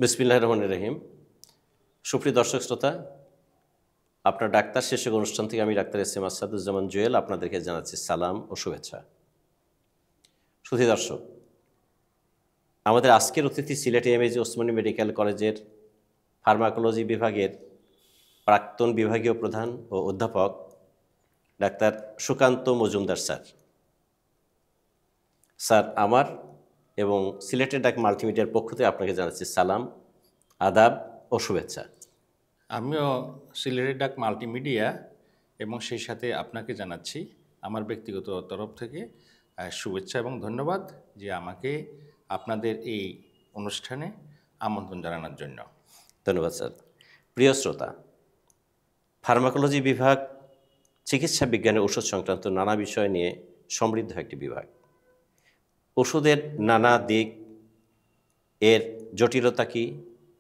বিসমিল্লাহির রহমানির রহিম। সুপ্রিয় দর্শক শ্রোতা, আপনার ডাক্তার শীর্ষক অনুষ্ঠান থেকে আমি doctor S M Asaduzzaman Jewel আপনাদেরকে জানাচ্ছি সালাম ও শুভেচ্ছা। সুধী দর্শক, আমাদের আজকের অতিথি সিলেট এমএজি ওসমানী মেডিকেল কলেজের ফার্মাকোলজি বিভাগের প্রাক্তন বিভাগীয় প্রধান ও অধ্যাপক doctor Sukanta Majumdar sir. Sir, আমার এবং সিলেটের ডাক মাল্টিমিডিয়ার পক্ষ থেকে আপনাকে জানাচ্ছি সালাম, আদাব ও শুভেচ্ছা। আমিও সিলেটের ডাক মাল্টিমিডিয়া এবং সেই সাথে আপনাকে জানাচ্ছি আমার ব্যক্তিগত তরফ থেকে শুভেচ্ছা এবং ধন্যবাদ যে আমাকে আপনাদের এই অনুষ্ঠানে আমন্ত্রণ জানানোর জন্য। ধন্যবাদ স্যার। প্রিয় শ্রোতা, ফার্মাকোলজি বিভাগ চিকিৎসা বিজ্ঞানে ওষুধ সংক্রান্ত নানা বিষয় নিয়ে সমৃদ্ধ একটি বিভাগ। ওষুধের নানা দিক, এর জটিলতা কী,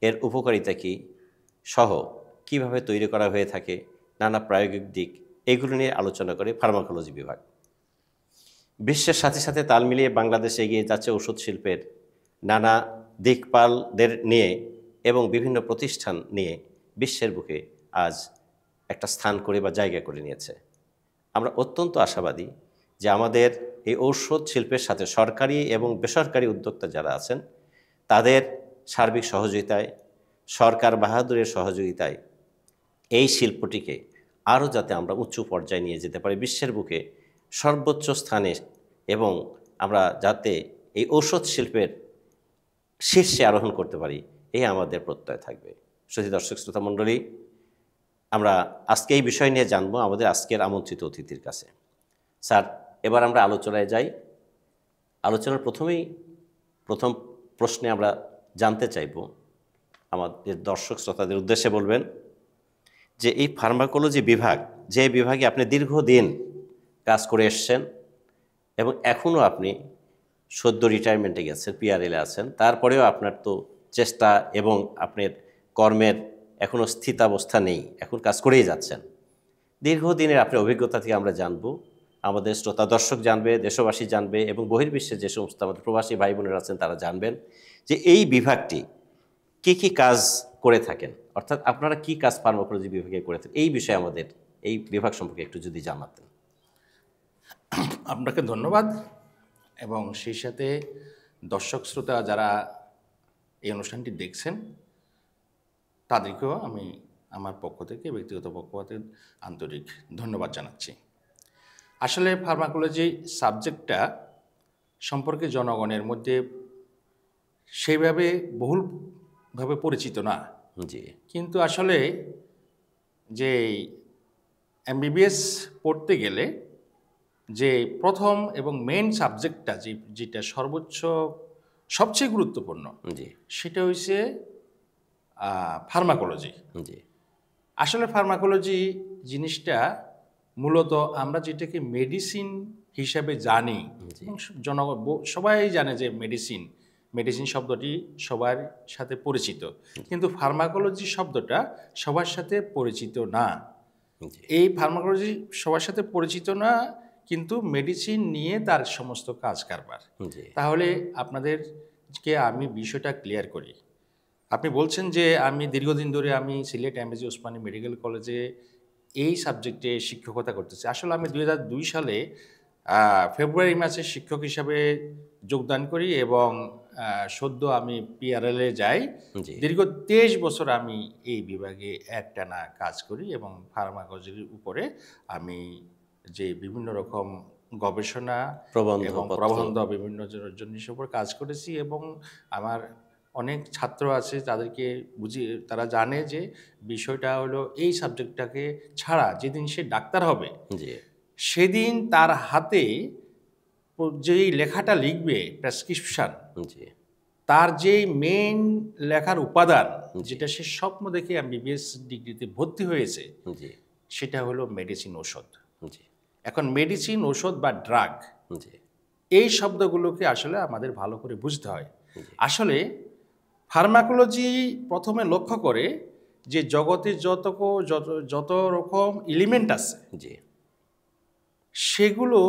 এর উপকারিতা কী সহ কিভাবে তৈরি করা হয়ে থাকে, নানা প্রায়োগিক দিক, এগুলো নিয়ে আলোচনা করে ফার্মাকোলজি বিভাগ। বিশ্বের সাথে সাথে তাল মিলিয়ে বাংলাদেশে এগিয়ে যাচ্ছে ওষুধ শিল্পের নানা দিকপালদের নিয়ে এবং বিভিন্ন প্রতিষ্ঠান নিয়ে বিশ্বের বুকে আজ একটা স্থান করে বা জায়গা করে নিয়েছে। আমরা অত্যন্ত আশাবাদী যে আমাদের এই ঔষধ শিল্পের সাথে সরকারি এবং বেসরকারি উদ্যোক্তা যারা আছেন তাদের সার্বিক সহযোগিতায়, সরকার বাহাদুরের সহযোগিতায় এই শিল্পটিকে আরও যাতে আমরা উচ্চ পর্যায়ে নিয়ে যেতে পারি, বিশ্বের বুকে সর্বোচ্চ স্থানে, এবং আমরা যাতে এই ঔষধ শিল্পের শীর্ষে আরোহণ করতে পারি, এই আমাদের প্রত্যয় থাকবে। সুধী দর্শক শ্রোতা মণ্ডলী, আমরা আজকে এই বিষয় নিয়ে জানবো আমাদের আজকের আমন্ত্রিত অতিথির কাছে। স্যার, এবার আমরা আলোচনায় যাই। আলোচনার প্রথম প্রশ্নে আমরা জানতে চাইব, আমাদের দর্শক শ্রোতাদের উদ্দেশ্যে বলবেন যে এই ফার্মাকোলজি বিভাগ, যে বিভাগে আপনি দীর্ঘদিন কাজ করে এসছেন এবং এখনও আপনি সদ্য রিটায়ারমেন্টে গেছেন, পিআরএলে আছেন, তারপরেও আপনার তো চেষ্টা এবং আপনার কর্মের এখনও স্থিতাবস্থা নেই, এখন কাজ করেই যাচ্ছেন। দীর্ঘদিনের আপনার অভিজ্ঞতা থেকে আমরা জানব, আমাদের শ্রোতা দর্শক জানবে, দেশবাসী জানবে এবং বহির্বিশ্বে যে সমস্ত আমাদের প্রবাসী ভাই বোনেরা আছেন তারা জানবেন যে এই বিভাগটি কী কী কাজ করে থাকেন, অর্থাৎ আপনারা কী কাজ ফার্মাকোলজি বিভাগে করে থাকেন, এই বিষয়ে আমাদের এই বিভাগ সম্পর্কে একটু যদি জানাতেন। আপনাকে ধন্যবাদ এবং সেই সাথে দর্শক শ্রোতা যারা এই অনুষ্ঠানটি দেখছেন তাদেরকেও আমি আমার পক্ষ থেকে, ব্যক্তিগত পক্ষ থেকে আন্তরিক ধন্যবাদ জানাচ্ছি। আসলে ফার্মাকোলজি সাবজেক্টটা সম্পর্কে জনগণের মধ্যে সেইভাবে বহুলভাবে পরিচিত না। জি। কিন্তু আসলে যে এমবিবিএস পড়তে গেলে যে প্রথম এবং মেইন সাবজেক্টটা যেটা সবচেয়ে গুরুত্বপূর্ণ, জি। সেটা হচ্ছে ফার্মাকোলজি। জি। আসলে ফার্মাকোলজি জিনিসটা মূলত আমরা যেটাকে মেডিসিন হিসাবে জানি, জনগণ সবাই জানে যে মেডিসিন শব্দটি সবার সাথে পরিচিত, কিন্তু ফার্মাকোলজি শব্দটা সবার সাথে পরিচিত না। এই ফার্মাকোলজি সবার সাথে পরিচিত না, কিন্তু মেডিসিন নিয়ে তার সমস্ত কাজ কারবার। তাহলে আপনাদেরকে আমি বিষয়টা ক্লিয়ার করি। আপনি বলছেন যে আমি দীর্ঘদিন ধরে আমি সিলেট এমএজি ওসমানী মেডিকেল কলেজে এই সাবজেক্টে শিক্ষকতা করতেছি। আসলে আমি 2002 সালে ফেব্রুয়ারি মাসে শিক্ষক হিসাবে যোগদান করি এবং সদ্য আমি পিআরএলে যাই। দীর্ঘ 23 বছর আমি এই বিভাগে একটানা কাজ করি এবং ফার্মাকোলজির উপরে আমি যে বিভিন্ন রকম গবেষণা এবং প্রবন্ধ বিভিন্ন জিনিসের উপর কাজ করেছি এবং আমার অনেক ছাত্র আছে তাদেরকে তারা জানে যে বিষয়টা হলো এই সাবজেক্টটাকে ছাড়া যেদিন সে ডাক্তার হবে সেদিন তার হাতে যেই লেখাটা লিখবে প্রেসক্রিপশন, তার যেই মেইন লেখার উপাদান যেটা সে স্বপ্ন দেখে এমবিবিএস ডিগ্রিতে ভর্তি হয়েছে, সেটা হলো মেডিসিন, ঔষধ। এখন মেডিসিন, ঔষধ বা ড্রাগ, এই শব্দগুলোকে আসলে আমাদের ভালো করে বুঝতে হয়। আসলে ফার্মাকোলজি প্রথমে লক্ষ্য করে যে জগতে যত রকম এলিমেন্ট আছে সেগুলো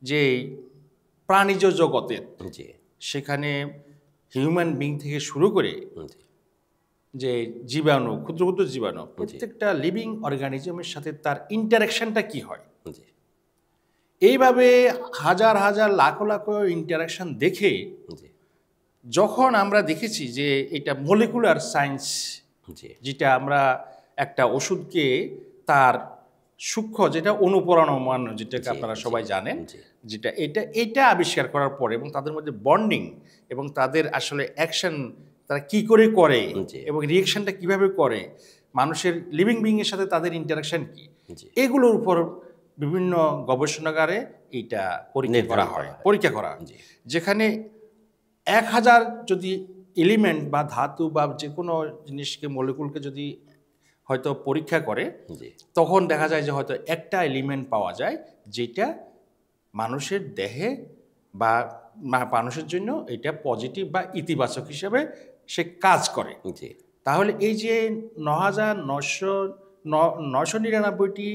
যে প্রাণীজ জগতের, সেখানে হিউম্যান বিং থেকে শুরু করে জি যে জীবাণু, ক্ষুদ্র ক্ষুদ্র জীবাণু, প্রত্যেকটা লিভিং অর্গানিজমের সাথে তার ইন্টারাকশনটা কি হয়, জি এইভাবে হাজার হাজার লাখ লাখ ইন্টারাকশন দেখে জি যখন আমরা দেখেছি যে এটা মলিকুলার সায়েন্স, জি যেটা আমরা একটা ওষুধকে তার সূক্ষ্ম যেটা অনুপরমাণু, যেটাকে জি, আপনারা জি, সবাই জানেন, জি যেটা এটা আবিষ্কার করার পরে এবং তাদের মধ্যে বন্ডিং এবং তাদের আসলে অ্যাকশন তারা কি করে করে জি। এবং রিয়েকশনটা কিভাবে করে, মানুষের লিভিং বিংয়ের সাথে তাদের ইন্টারাকশন কি, জি এগুলোর উপর বিভিন্ন গবেষণাগারে এটা পরীক্ষা করা হয়, পরীক্ষা করা হয়। জি যেখানে 1000 যদি এলিমেন্ট বা ধাতু বা যে কোনো জিনিসকে মলিকুলকে যদি হয়তো পরীক্ষা করে, জি তখন দেখা যায় যে হয়তো একটা এলিমেন্ট পাওয়া যায় যেটা মানুষের দেহে বা মানুষের জন্য এটা পজিটিভ বা ইতিবাচক হিসেবে সে কাজ করে। জি তাহলে এই যে 9,999টি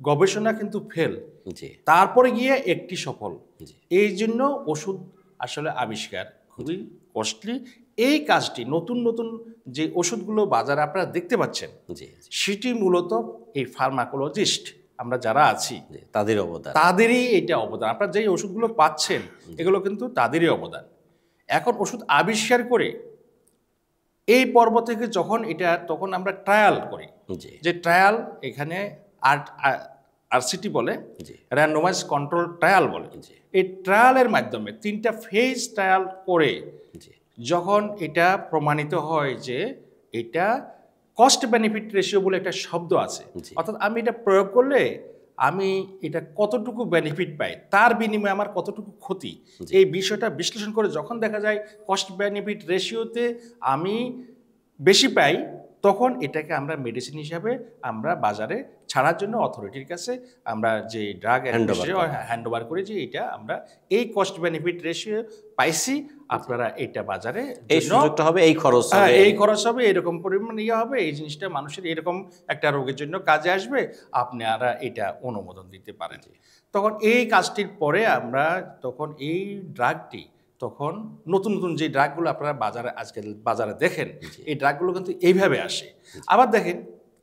গবেষণা কিন্তু ফেল, জি তারপরে গিয়ে একটি সফল। জি এই জন্য ওষুধ আসলে আবিষ্কার খুবই কস্টলি। এই কাজটি নতুন নতুন যে ওষুধগুলো বাজারে আপনারা দেখতে পাচ্ছেন, জি সেটি মূলত এই ফার্মাকোলজিস্ট আমরা যারা আছি জি তাদের অবদান। তাদেরই এটা অবদান। আপনারা যেই ওষুধগুলো পাচ্ছেন এগুলো কিন্তু তাদেরই অবদান। এখন ওষুধ আবিষ্কার করে এই পর্ব থেকে তখন আমরা ট্রায়াল করি, জি যে ট্রায়াল এখানে আরসিটি বলে, জি র্যান্ডমাইজ কন্ট্রোল ট্রায়াল বলে। জি এই ট্রায়ালের মাধ্যমে 3টা ফেজ ট্রায়াল করে জি যখন এটা প্রমাণিত হয় যে এটা কস্ট বেনিফিট রেশিও বলে একটা শব্দ আছে, জি। অর্থাৎ আমি এটা প্রয়োগ করলে আমি এটা কতটুকু বেনিফিট পাই, তার বিনিময়ে আমার কতটুকু ক্ষতি, এই বিষয়টা বিশ্লেষণ করে যখন দেখা যায় কস্ট বেনিফিট রেশিওতে আমি বেশি পাই, তখন এটাকে আমরা মেডিসিন হিসাবে আমরা বাজারে ছাড়ার জন্য অথরিটির কাছে আমরা যে ড্রাগ হ্যান্ড ওভার করি যে এটা আমরা এই কস্ট বেনিফিট রেশিও পাইছি, আপনারা এটা বাজারে এই সুযোগটা হবে, এই খরচ হবে, এই খরচ হবে, এরকম পরিমাণ ইয়ে হবে, এই জিনিসটা মানুষের এরকম একটা রোগের জন্য কাজে আসবে, আপনারা এটা অনুমোদন দিতে পারেন। তখন এই কাজটির পরে আমরা তখন এই ড্রাগটি তখন নতুন নতুন যে ড্রাগগুলো আপনারা আজকাল বাজারে দেখেন, এই ড্রাগগুলো কিন্তু এইভাবে আসে। আবার দেখেন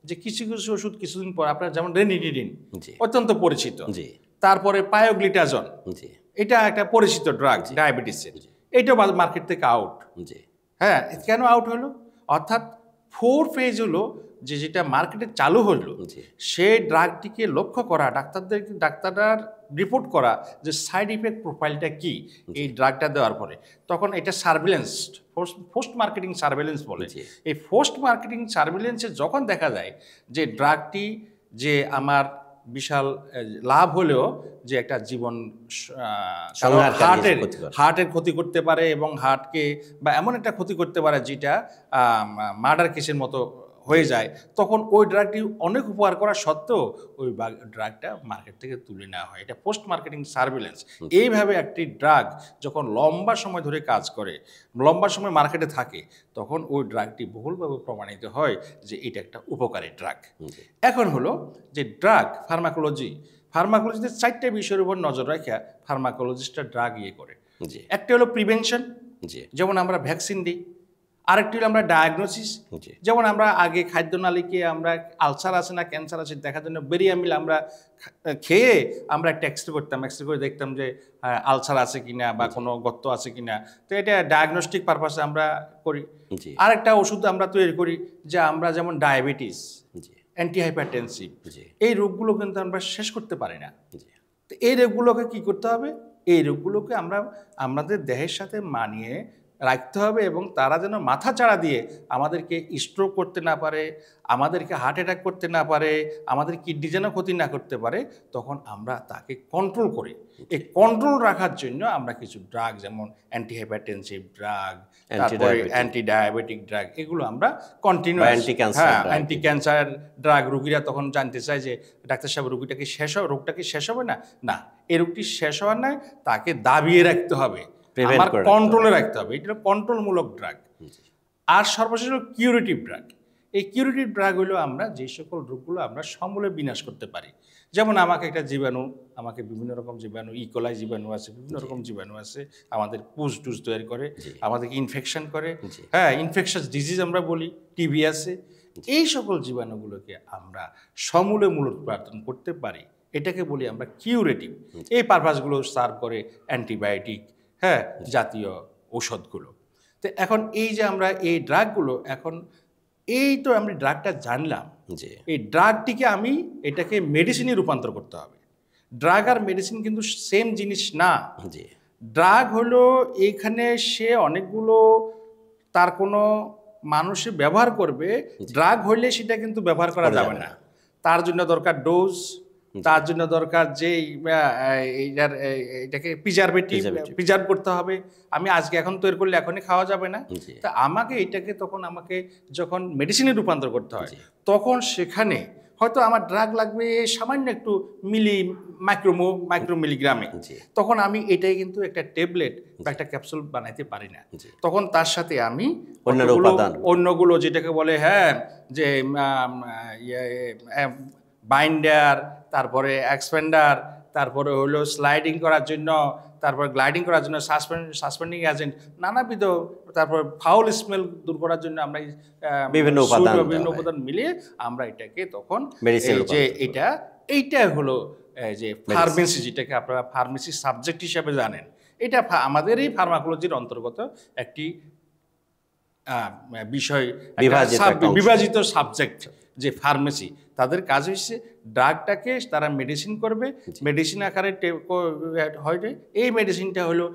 যে কিছু কিছু ওষুধ কিছুদিন পর আপনার যেমন রেনিডিন জি অত্যন্ত পরিচিত, জি তারপরে পায়োগ্লিটাজন, জি এটা একটা পরিচিত ড্রাগ ডায়াবেটিসের, এটাও মার্কেট থেকে আউট। জি হ্যাঁ, কেন আউট হলো? অর্থাৎ 4 ফেজ হলো যে যেটা মার্কেটে চালু হলো, জি সেই ড্রাগটিকে লক্ষ্য করা, ডাক্তাররা রিপোর্ট করা যে সাইড ইফেক্ট প্রোফাইলটা কি এই ড্রাগটা দেওয়ার পরে, তখন এটা সার্ভিলেন্স, পোস্ট মার্কেটিং সার্ভিলেন্স বলে। জি। এই পোস্ট মার্কেটিং সার্ভিলেন্সে যখন দেখা যায় যে ড্রাগটি যে আমার বিশাল লাভ হলেও যে একটা জীবন হার্টের ক্ষতি করতে পারে এবং হার্টকে বা এমন একটা ক্ষতি করতে পারে যেটা মার্ডার কেসের মতো হয়ে যায়, তখন ওই ড্রাগটি অনেক উপকার করা সত্ত্বেও ওই ড্রাগটা মার্কেট থেকে তুলে নেওয়া হয়। এটা পোস্ট মার্কেটিং সার্ভিলেন্স। এইভাবে একটি ড্রাগ যখন লম্বা সময় ধরে কাজ করে, লম্বা সময় মার্কেটে থাকে, তখন ওই ড্রাগটি বহুলভাবে প্রমাণিত হয় যে এটা একটা উপকারী ড্রাগ। এখন হলো যে ড্রাগ ফার্মাকোলজিতে 4টে বিষয়ের উপর নজর রাখা ফার্মাকোলজিস্টরা ড্রাগ করে। একটা হলো প্রিভেনশন, যেমন আমরা ভ্যাকসিন দিই। আরেকটি হলো আমরা ডায়াগনোসিস, যেমন আমরা আগে খাদ্যনালীকে আমরা আলসার আছে না ক্যান্সার আছে দেখার জন্য বেরিয়ামিল আমরা খেয়ে আমরা একটা এক্সরে করতাম, এক্সরে করে দেখতাম যে আলসার আছে কিনা বা কোনো গর্ত আছে কিনা, তো এটা ডায়াগনস্টিক পারপাসে আমরা করি। আরেকটা ওষুধ আমরা তৈরি করি যে আমরা যেমন ডায়াবেটিস, অ্যান্টিহাইপারটেনসিভ, এই রোগগুলো কিন্তু আমরা শেষ করতে পারি না। তো এই রোগগুলোকে কি করতে হবে? এই রোগগুলোকে আমরা আমাদের দেহের সাথে মানিয়ে রাখতে হবে এবং তারা যেন মাথা চাড়া দিয়ে আমাদেরকে স্ট্রোক করতে না পারে, আমাদেরকে হার্ট অ্যাটাক করতে না পারে, আমাদের কিডনি যেন ক্ষতি না করতে পারে, তখন আমরা তাকে কন্ট্রোল করি। এই কন্ট্রোল রাখার জন্য আমরা কিছু ড্রাগ যেমন অ্যান্টিহাইপারটেনসিভ ড্রাগ, তারপরে অ্যান্টি ডায়াবেটিক ড্রাগ, এগুলো আমরা কন্টিনিউ, অ্যান্টি ক্যান্সার ড্রাগ। রুগীরা তখন জানতে চায় যে ডাক্তার সাহেব রোগটা কি শেষ হবে না? না, এই রোগটি শেষ হওয়ার নয়, তাকে দাবিয়ে রাখতে হবে, আমার কন্ট্রোলে রাখতে হবে। এটা কন্ট্রোলমূলক ড্রাগ। আর সর্বশেষ হলো কিউরেটিভ ড্রাগ। এই কিউরেটিভ ড্রাগ হলো আমরা যে সকল রোগগুলো আমরা সমূলে বিনাশ করতে পারি, যেমন আমাকে একটা জীবাণু, আমাকে বিভিন্ন রকম জীবাণু, ইকোলাই জীবাণু আছে, বিভিন্ন রকম জীবাণু আছে, আমাদের পুষ টুস তৈরি করে, আমাদেরকে ইনফেকশন করে, হ্যাঁ, ইনফেকশাস ডিজিজ আমরা বলি, টিবি আছে। এই সকল জীবাণুগুলোকে আমরা সমূলে মূলোৎপাটন করতে পারি, এটাকে বলি আমরা কিউরেটিভ। এই পারপাসগুলো সার্ভ করে অ্যান্টিবায়োটিক, হ্যাঁ, জাতীয় ঔষধগুলো। তো এখন এই যে আমরা এই ড্রাগগুলো এখন এই তো আমরা ড্রাগটা জানলাম, এই ড্রাগটিকে আমি এটাকে মেডিসিনে রূপান্তর করতে হবে। ড্রাগ আর মেডিসিন কিন্তু সেম জিনিস না। ড্রাগ হলো এইখানে সে অনেকগুলো তার কোনো মানুষে ব্যবহার করবে, ড্রাগ হইলে সেটা কিন্তু ব্যবহার করা যাবে না। তার জন্য দরকার ডোজ, তার জন্য দরকার যে এটাকে প্রিজার্ভ করতে হবে। আমি আজকে এখন তৈরি করলে এখনই খাওয়া যাবে না। তা আমাকে এটাকে তখন আমাকে যখন মেডিসিনে রূপান্তর করতে হয়, তখন সেখানে হয়তো আমার ড্রাগ লাগবে সামান্য একটু মাইক্রো মিলিগ্রামে, তখন আমি এটাই কিন্তু একটা ট্যাবলেট বা একটা ক্যাপসুল বানাইতে পারি না। তখন তার সাথে আমি অন্যগুলো যেটাকে বলে, হ্যাঁ, যে বাইন্ডার, তারপরে এক্সপেন্ডার, তারপরে হলো স্লাইডিং করার জন্য, তারপর গ্লাইডিং করার জন্য সাসপেন্ডিং এজেন্ট, নানাবিধ, তারপর ফাউল স্মেল দূর করার জন্য আমরা বিভিন্ন উপাদান মিলিয়ে আমরা এটাকে তখন যে এইটা হলো যে ফার্মেসি, যেটাকে আপনারা ফার্মেসি সাবজেক্ট হিসাবে জানেন, এটা আমাদের এই ফার্মাকোলজির অন্তর্গত একটি বিষয়, বিভাজিত সাবজেক্ট। যে ফার্মেসি, তাদের কাজ হচ্ছে ড্রাগটাকে তারা মেডিসিন করবে, মেডিসিন আকারে হয়। এই মেডিসিনটা হলো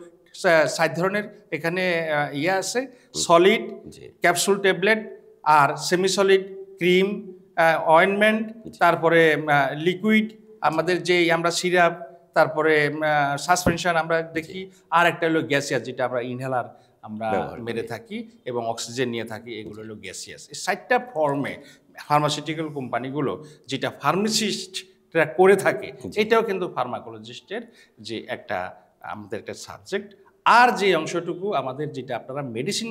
7 ধরনের এখানে আছে, সলিড, ক্যাপসুল, ট্যাবলেট, আর সেমি সলিড, ক্রিম, অয়েনমেন্ট, তারপরে লিকুইড, আমাদের যে আমরা সিরাপ, তারপরে সাসপেনশন আমরা দেখি, আর একটা হলো গ্যাসিয়াস, যেটা আমরা ইনহেলার আমরা মেরে থাকি এবং অক্সিজেন নিয়ে থাকি, এগুলো হলো গ্যাসিয়াস। এই 7টা ফর্মে ফার্মাসিউটিক্যাল কোম্পানিগুলো যেটা ফার্মাসিস্টরা করে থাকে, এটাও কিন্তু ফার্মাকোলজিস্টের যে একটা আমাদের একটা সাবজেক্ট। আর যে অংশটুকু আমাদের, যেটা আপনারা মেডিসিন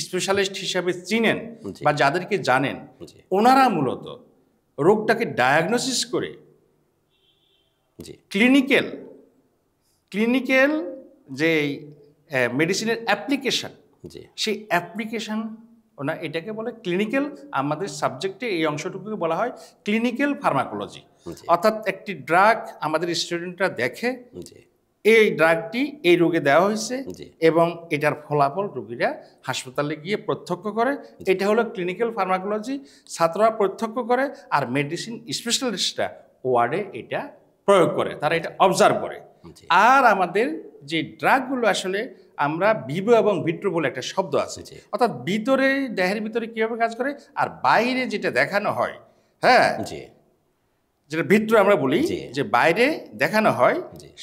স্পেশালিস্ট হিসাবে চিনেন বা যাদেরকে জানেন, ওনারা মূলত রোগটাকে ডায়াগনোসিস করে ক্লিনিক্যাল যে মেডিসিনের অ্যাপ্লিকেশন, সেই অ্যাপ্লিকেশন ওনা এটাকে বলে ক্লিনিক্যাল। আমাদের সাবজেক্টে এই অংশটুকুকে বলা হয় ক্লিনিক্যাল ফার্মাকোলজি। অর্থাৎ একটি ড্রাগ আমাদের স্টুডেন্টরা দেখে, এই ড্রাগটি এই রোগে দেওয়া হয়েছে এবং এটার ফলাফল রোগীরা হাসপাতালে গিয়ে প্রত্যক্ষ করে, এটা হলো ক্লিনিক্যাল ফার্মাকোলজি। ছাত্ররা প্রত্যক্ষ করে, আর মেডিসিন স্পেশালিস্টরা ওয়ার্ডে এটা প্রয়োগ করে, তারা এটা অবজার্ভ করে। আর আমাদের যে ড্রাগগুলো আসলে আমরা ভিভো এবং ভিট্রো বলে একটা শব্দ আছে, অর্থাৎ ভিতরে দেহের ভিতরে কীভাবে কাজ করে আর বাইরে যেটা দেখানো হয়, হ্যাঁ, যেটা ভিট্রো আমরা বলি, যে বাইরে দেখানো হয়,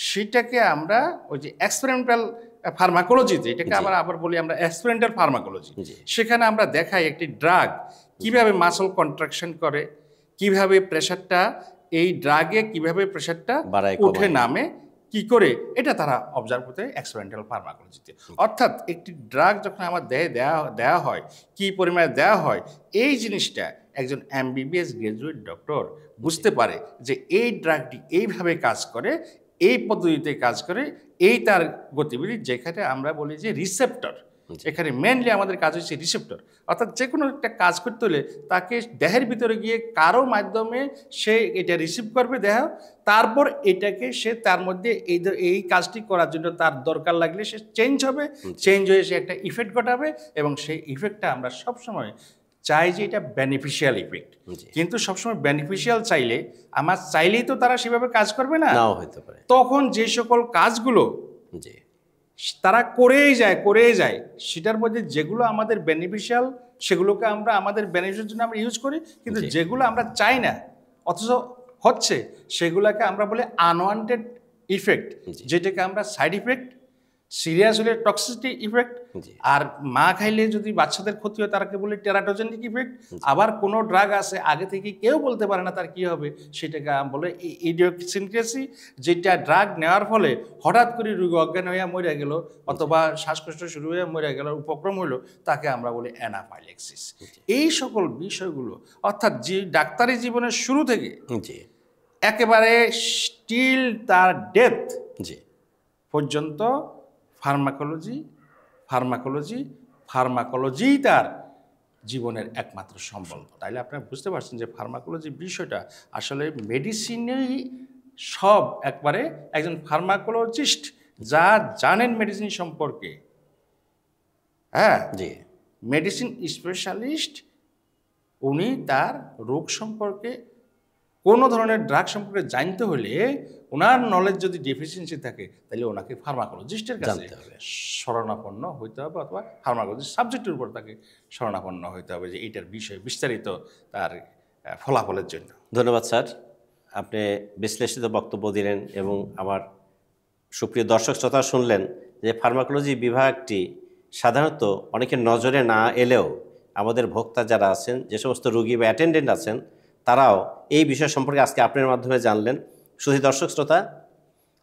সেটাকে আমরা ওই যে এক্সপেরিমেন্টাল ফার্মাকোলজিতে, এটাকে আবার বলি আমরা এক্সপেরিমেন্টাল ফার্মাকোলজি। সেখানে আমরা দেখাই একটি ড্রাগ কিভাবে মাসল কন্ট্রাকশন করে, কিভাবে প্রেশারটা, এই ড্রাগে কিভাবে প্রেশারটা উঠে নামে, কি করে, এটা তারা অবজার্ভ করতে এক্সপেরিমেন্টাল ফার্মাকোলজিতে। অর্থাৎ একটি ড্রাগ যখন আমার দেহে দেওয়া হয়, কি পরিমাণে দেওয়া হয়, এই জিনিসটা একজন MBBS গ্রাজুয়েট ডক্টর বুঝতে পারে যে এই ড্রাগটি এইভাবে কাজ করে, এই পদ্ধতিতে কাজ করে, এই তার গতিবিধি, যেখানে আমরা বলি যে রিসেপ্টর। এখানে মেনলি আমাদের কাজ হচ্ছে রিসেপ্টর। অর্থাৎ যে কোনো একটা কাজ করতে হলে তাকে দেহের ভিতরে গিয়ে কারো মাধ্যমে সে এটা রিসিভ করবে দেহ, তারপর এটাকে সে তার মধ্যে এই কাজটি করার জন্য তার দরকার লাগলে সে চেঞ্জ হবে, চেঞ্জ হয়ে সে একটা ইফেক্ট ঘটাবে, এবং সেই ইফেক্টটা আমরা সবসময় চাই যে এটা বেনিফিশিয়াল ইফেক্ট। কিন্তু সবসময় বেনিফিশিয়াল চাইলে আমার চাইলেই তো তারা সেভাবে কাজ করবে না, হতে পারে। তখন যে সকল কাজগুলো তারা করেই যায়, সেটার মধ্যে যেগুলো আমাদের বেনিফিশিয়াল সেগুলোকে আমরা আমাদের বেনিফিটের জন্য আমরা ইউজ করি, কিন্তু যেগুলো আমরা চাই না অথচ হচ্ছে, সেগুলোকে আমরা বলি আনওয়ান্টেড ইফেক্ট, যেটাকে আমরা সাইড ইফেক্ট, সিরিয়াস হলে টক্সিসিটি ইফেক্ট, আর মা খাইলে যদি বাচ্চাদের ক্ষতি হয় তারাকে বলি টেরাটোজেনিক ইফেক্ট। আবার কোনো ড্রাগ আছে আগে থেকে কেউ বলতে পারে না তার কি হবে, সেটাকে বলে ইডিওসিনক্রেসি, যেটা ড্রাগ নেওয়ার ফলে হঠাৎ করে রোগী অজ্ঞান হয়ে মরে গেল অথবা শ্বাসকষ্ট শুরু হয়ে মরে গেল, উপক্রম হলো, তাকে আমরা বলি অ্যানাফাইল্যাক্সিস। এই সকল বিষয়গুলো অর্থাৎ যে ডাক্তারি জীবনের শুরু থেকে একেবারে স্টিল তার ডেথ জি পর্যন্ত ফার্মাকোলজি ফার্মাকোলজি ফার্মাকোলজি তার জীবনের একমাত্র সম্বল। তাইলে আপনারা বুঝতে পারছেন যে ফার্মাকোলজি বিষয়টা আসলে মেডিসিনেই সব একবারে একজন ফার্মাকোলজিস্ট যা জানেন মেডিসিন সম্পর্কে, হ্যাঁ, জি মেডিসিন স্পেশালিস্ট, উনি তার রোগ সম্পর্কে কোনো ধরনের ড্রাগ সম্পর্কে জানতে হলে ওনার নলেজ যদি ডেফিসিয়েন্সি থাকে তাহলে ওনাকে ফার্মাকোলজিস্টের কাছে জানতে হবে। শরণাপন্ন হইতে হবে, অথবা ফার্মাকোলজিস্ট সাবজেক্টের উপর তাকে শরণাপন্ন হইতে হবে যে এইটার বিষয়ে বিস্তারিত তার ফলাফলের জন্য। ধন্যবাদ স্যার, আপনি বিশ্লেষিত বক্তব্য দিলেন এবং আমার সুপ্রিয় দর্শক শ্রোতা শুনলেন যে ফার্মাকোলজি বিভাগটি সাধারণত অনেকের নজরে না এলেও আমাদের ভোক্তা যারা আছেন, যে সমস্ত রোগী বা অ্যাটেন্ডেন্ট আছেন, তারাও এই বিষয় সম্পর্কে আজকে আপনার মাধ্যমে জানলেন। শুধু দর্শক শ্রোতা,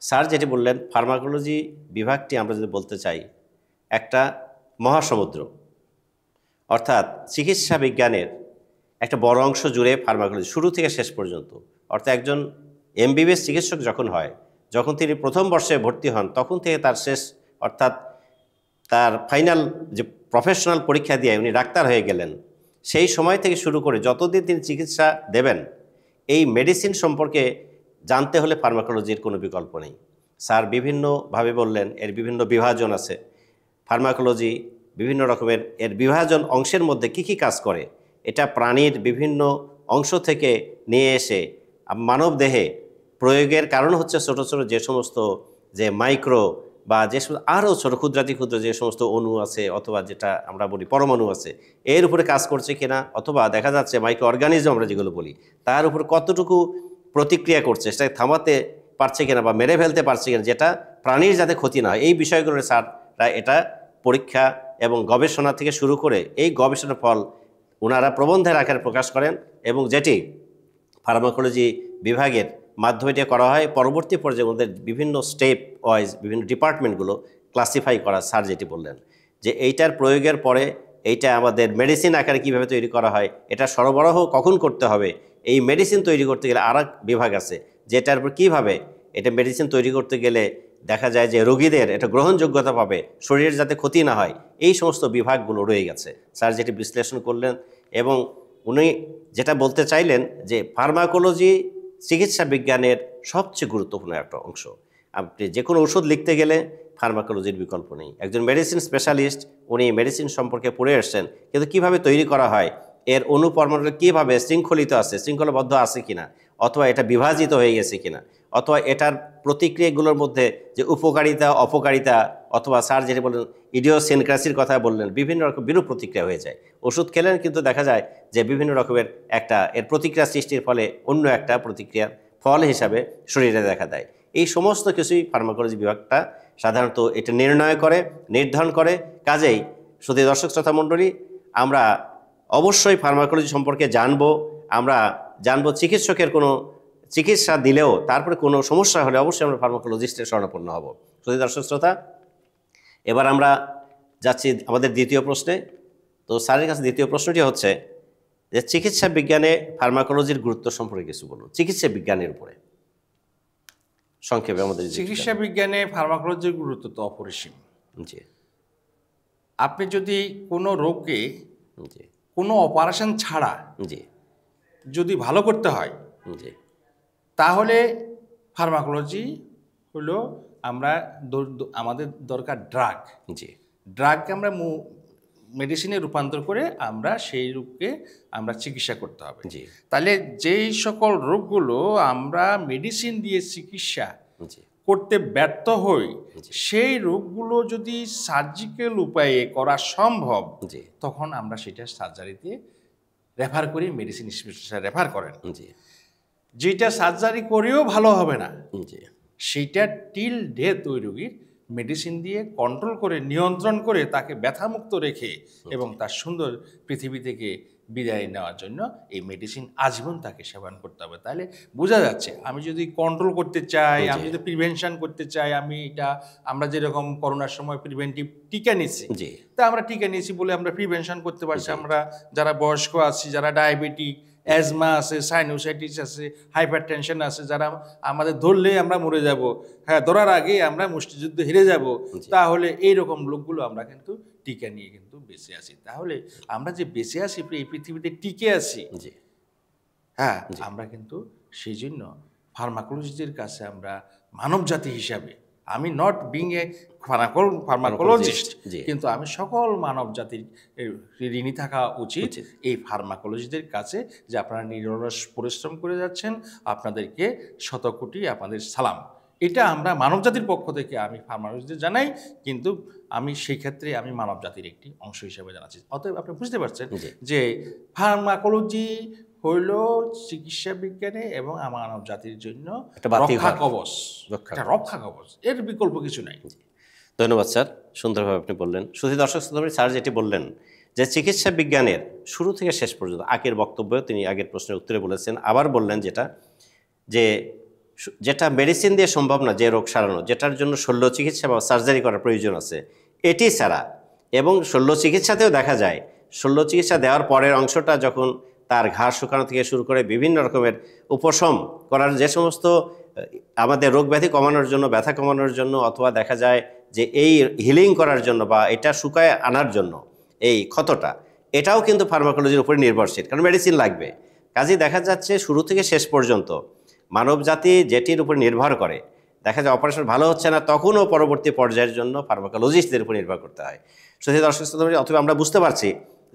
স্যার যেটি বললেন, ফার্মাকোলজি বিভাগটি আমরা যদি বলতে চাই একটা মহাসমুদ্র, অর্থাৎ চিকিৎসা বিজ্ঞানের একটা বড় অংশ জুড়ে ফার্মাকোলজি, শুরু থেকে শেষ পর্যন্ত। অর্থাৎ একজন এমবিবিএস চিকিৎসক যখন হয়, যখন তিনি প্রথম বর্ষে ভর্তি হন, তখন থেকে তার শেষ, অর্থাৎ তার ফাইনাল যে প্রফেশনাল পরীক্ষা দিয়ে উনি ডাক্তার হয়ে গেলেন, সেই সময় থেকে শুরু করে যতদিন তিনি চিকিৎসা দেবেন, এই মেডিসিন সম্পর্কে জানতে হলে ফার্মাকোলজির কোনো বিকল্প নেই। স্যার বিভিন্নভাবে বললেন এর বিভিন্ন বিভাজন আছে। ফার্মাকোলজি বিভিন্ন রকমের এর বিভাজন অংশের মধ্যে কি কি কাজ করে, এটা প্রাণীর বিভিন্ন অংশ থেকে নিয়ে এসে মানব দেহে প্রয়োগের কারণ হচ্ছে ছোট ছোট যে সমস্ত যে মাইক্রো বা যে আরও ছোটো ক্ষুদ্রাতি ক্ষুদ্র যে সমস্ত অণু আছে, অথবা যেটা আমরা বলি পরমাণু আছে, এর উপরে কাজ করছে কিনা, অথবা দেখা যাচ্ছে মাইক্রো অর্গানিজম আমরা যেগুলো বলি তার উপর কতটুকু প্রতিক্রিয়া করছে, সেটা থামাতে পারছে কিনা বা মেরে ফেলতে পারছে কিনা, যেটা প্রাণীর যাতে ক্ষতি না হয়, এই বিষয়গুলো স্যাররা এটা পরীক্ষা এবং গবেষণা থেকে শুরু করে এই গবেষণার ফল ওনারা প্রবন্ধের আকারে প্রকাশ করেন, এবং যেটি ফার্মাকোলজি বিভাগের মাধ্যমে এটা করা হয়। পরবর্তী পর্যায়ে ওদের বিভিন্ন স্টেপ ওয়াইজ বিভিন্ন ডিপার্টমেন্টগুলো ক্লাসিফাই করা, স্যার যেটি বললেন যে এইটার প্রয়োগের পরে এইটা আমাদের মেডিসিন আকারে কীভাবে তৈরি করা হয়, এটা সরবরাহ কখন করতে হবে, এই মেডিসিন তৈরি করতে গেলে আর এক বিভাগ আছে যেটার উপর কীভাবে এটা মেডিসিন তৈরি করতে গেলে দেখা যায় যে রোগীদের এটা গ্রহণযোগ্যতা পাবে, শরীরের যাতে ক্ষতি না হয়, এই সমস্ত বিভাগগুলো রয়ে গেছে। স্যার যেটি বিশ্লেষণ করলেন, এবং উনি যেটা বলতে চাইলেন যে ফার্মাকোলজি চিকিৎসা বিজ্ঞানের সবচেয়ে গুরুত্বপূর্ণ একটা অংশ। আপনি যে কোনো ওষুধ লিখতে গেলে ফার্মাকোলজির বিকল্প নেই। একজন মেডিসিন স্পেশালিস্ট, উনি মেডিসিন সম্পর্কে পড়ে এসছেন, কিন্তু কীভাবে তৈরি করা হয়, এর অনুপরমাণুটা কীভাবে শৃঙ্খলিত আছে, শৃঙ্খলাবদ্ধ আছে কিনা, অথবা এটা বিভাজিত হয়ে গেছে কিনা, অথবা এটার প্রতিক্রিয়াগুলোর মধ্যে যে উপকারিতা অপকারিতা, অথবা স্যার যেটা বললেন ইডিওসিনক্রাসির কথা বললেন, বিভিন্ন রকম বিরূপ প্রতিক্রিয়া হয়ে যায়। ওষুধ খেলেন কিন্তু দেখা যায় যে বিভিন্ন রকমের একটা এর প্রতিক্রিয়া সৃষ্টির ফলে অন্য একটা প্রতিক্রিয়ার ফল হিসাবে শরীরে দেখা দেয়। এই সমস্ত কিছুই ফার্মাকোলজি বিভাগটা সাধারণত এটা নির্ণয় করে, নির্ধারণ করে। কাজেই শুধু দর্শক শ্রোতা মণ্ডলী, আমরা অবশ্যই ফার্মাকোলজি সম্পর্কে জানবো। আমরা জানবো চিকিৎসকের কোনো চিকিৎসা দিলেও তারপরে কোনো সমস্যা হলে অবশ্যই আমরা ফার্মাকোলজিস্টের শরণাপন্ন হব। শুধু দর্শক শ্রোতা, এবার আমরা যাচ্ছি আমাদের দ্বিতীয় প্রশ্নে। তো স্যারের কাছে দ্বিতীয় প্রশ্নটি হচ্ছে যে চিকিৎসা বিজ্ঞানে ফার্মাকোলজির গুরুত্ব সম্পর্কে কিছু বলুন, চিকিৎসা বিজ্ঞানের উপরে সংক্ষেপে আমাদের। চিকিৎসা বিজ্ঞানে ফার্মাকোলজির গুরুত্ব তো অপরিসীম। জি, আপনি যদি কোনো রোগকে জি, কোনো অপারেশন ছাড়া জি, যদি ভালো করতে হয়, জি, তাহলে ফার্মাকোলজি হলো আমাদের দরকার ড্রাগ। জি, ড্রাগকে আমরা মেডিসিনে রূপান্তর করে আমরা সেই রোগকে আমরা চিকিৎসা করতে হবে। জি, তাহলে যেই সকল রোগগুলো আমরা মেডিসিন দিয়ে চিকিৎসা জি, করতে ব্যর্থ হই, সেই রোগগুলো যদি সার্জিক্যাল উপায়ে করা সম্ভব, জি, তখন আমরা সেটা সার্জারিতে রেফার করি, মেডিসিন স্পেশালিস্ট রেফার করেন। জি, যেটা সার্জারি করেও ভালো হবে না, জি, সেইটা টিল ডেথ ওই রোগীর মেডিসিন দিয়ে কন্ট্রোল করে, নিয়ন্ত্রণ করে, তাকে ব্যথামুক্ত রেখে এবং তার সুন্দর পৃথিবী থেকে বিদায় নেওয়ার জন্য এই মেডিসিন আজীবন তাকে সেবন করতে হবে। তাহলে বোঝা যাচ্ছে, আমি যদি কন্ট্রোল করতে চাই, আমি যদি প্রিভেনশন করতে চাই, আমরা যেরকম করোনার সময় প্রিভেন্টিভ টিকা নিচ্ছি, তা আমরা টিকা নিয়েছি বলে আমরা প্রিভেনশন করতে পারছি। আমরা যারা বয়স্ক আছি, যারা ডায়াবেটিক, অ্যাজমা আছে, সাইনোসাইটিস আছে, হাইপারটেনশন আছে, যারা আমাদের ধরলে আমরা মরে যাব, হ্যাঁ ধরার আগে আমরা মুষ্টিযুদ্ধ হেরে যাব, তাহলে এইরকম লোকগুলো আমরা কিন্তু টিকা নিয়ে কিন্তু বেঁচে আছি। তাহলে আমরা যে বেঁচে আছি, এই পৃথিবীতে টিকে আছি, হ্যাঁ আমরা কিন্তু সেই জন্য ফার্মাকোলজিস্টদের কাছে আমরা মানব জাতি হিসাবে, আমি নট বিং এ ফার্মাকোলজিস্ট, কিন্তু আমি সকল মানব জাতির ঋণী থাকা উচিত এই ফার্মাকোলজিস্টদের কাছে, যে আপনারা নিরলস পরিশ্রম করে যাচ্ছেন, আপনাদেরকে শতকোটি আপনাদের সালাম। এটা আমরা মানব জাতির পক্ষ থেকে আমি ফার্মাকোলজিস্টদের জানাই, কিন্তু আমি সেই ক্ষেত্রে আমি মানব জাতির একটি অংশ হিসেবে জানাচ্ছি। অতএব আপনি বুঝতে পারছেন যে ফার্মাকোলজি হইল চিকিৎসা বিজ্ঞানে এবং মানব জাতির জন্য রক্ষা কবচ, রক্ষা কবচ, এর বিকল্প কিছু নাই। ধন্যবাদ স্যার, সুন্দরভাবে আপনি বললেন। শুধু দর্শক শ্রোতা, স্যার যেটি বললেন যে চিকিৎসা বিজ্ঞানের শুরু থেকে শেষ পর্যন্ত, আগের বক্তব্যে তিনি আগের প্রশ্নের উত্তরে বলেছেন, আবার বললেন যেটা মেডিসিন দিয়ে সম্ভব না, যে রোগ সারানো, যেটার জন্য শল্য চিকিৎসা বা সার্জারি করার প্রয়োজন আছে, এটি ছাড়া, এবং শল্য চিকিৎসাতেও দেখা যায় শল্য চিকিৎসা দেওয়ার পরের অংশটা যখন তার ঘাড় শুকানো থেকে শুরু করে বিভিন্ন রকমের উপশম করার, যে সমস্ত আমাদের রোগ ব্যাধি কমানোর জন্য, ব্যথা কমানোর জন্য, অথবা দেখা যায় যে এই হিলিং করার জন্য বা এটা শুকায় আনার জন্য এই ক্ষতটা, এটাও কিন্তু ফার্মাকোলজির উপরে নির্ভরশীল, কারণ মেডিসিন লাগবে। কাজেই দেখা যাচ্ছে শুরু থেকে শেষ পর্যন্ত মানব জাতি যেটির উপর নির্ভর করে, দেখা যায় অপারেশন ভালো হচ্ছে না, তখনও পরবর্তী পর্যায়ের জন্য ফার্মাকোলজিস্টদের উপর নির্ভর করতে হয়। শুধু দর্শক শ্রোতা, অথবা আমরা বুঝতে পারছি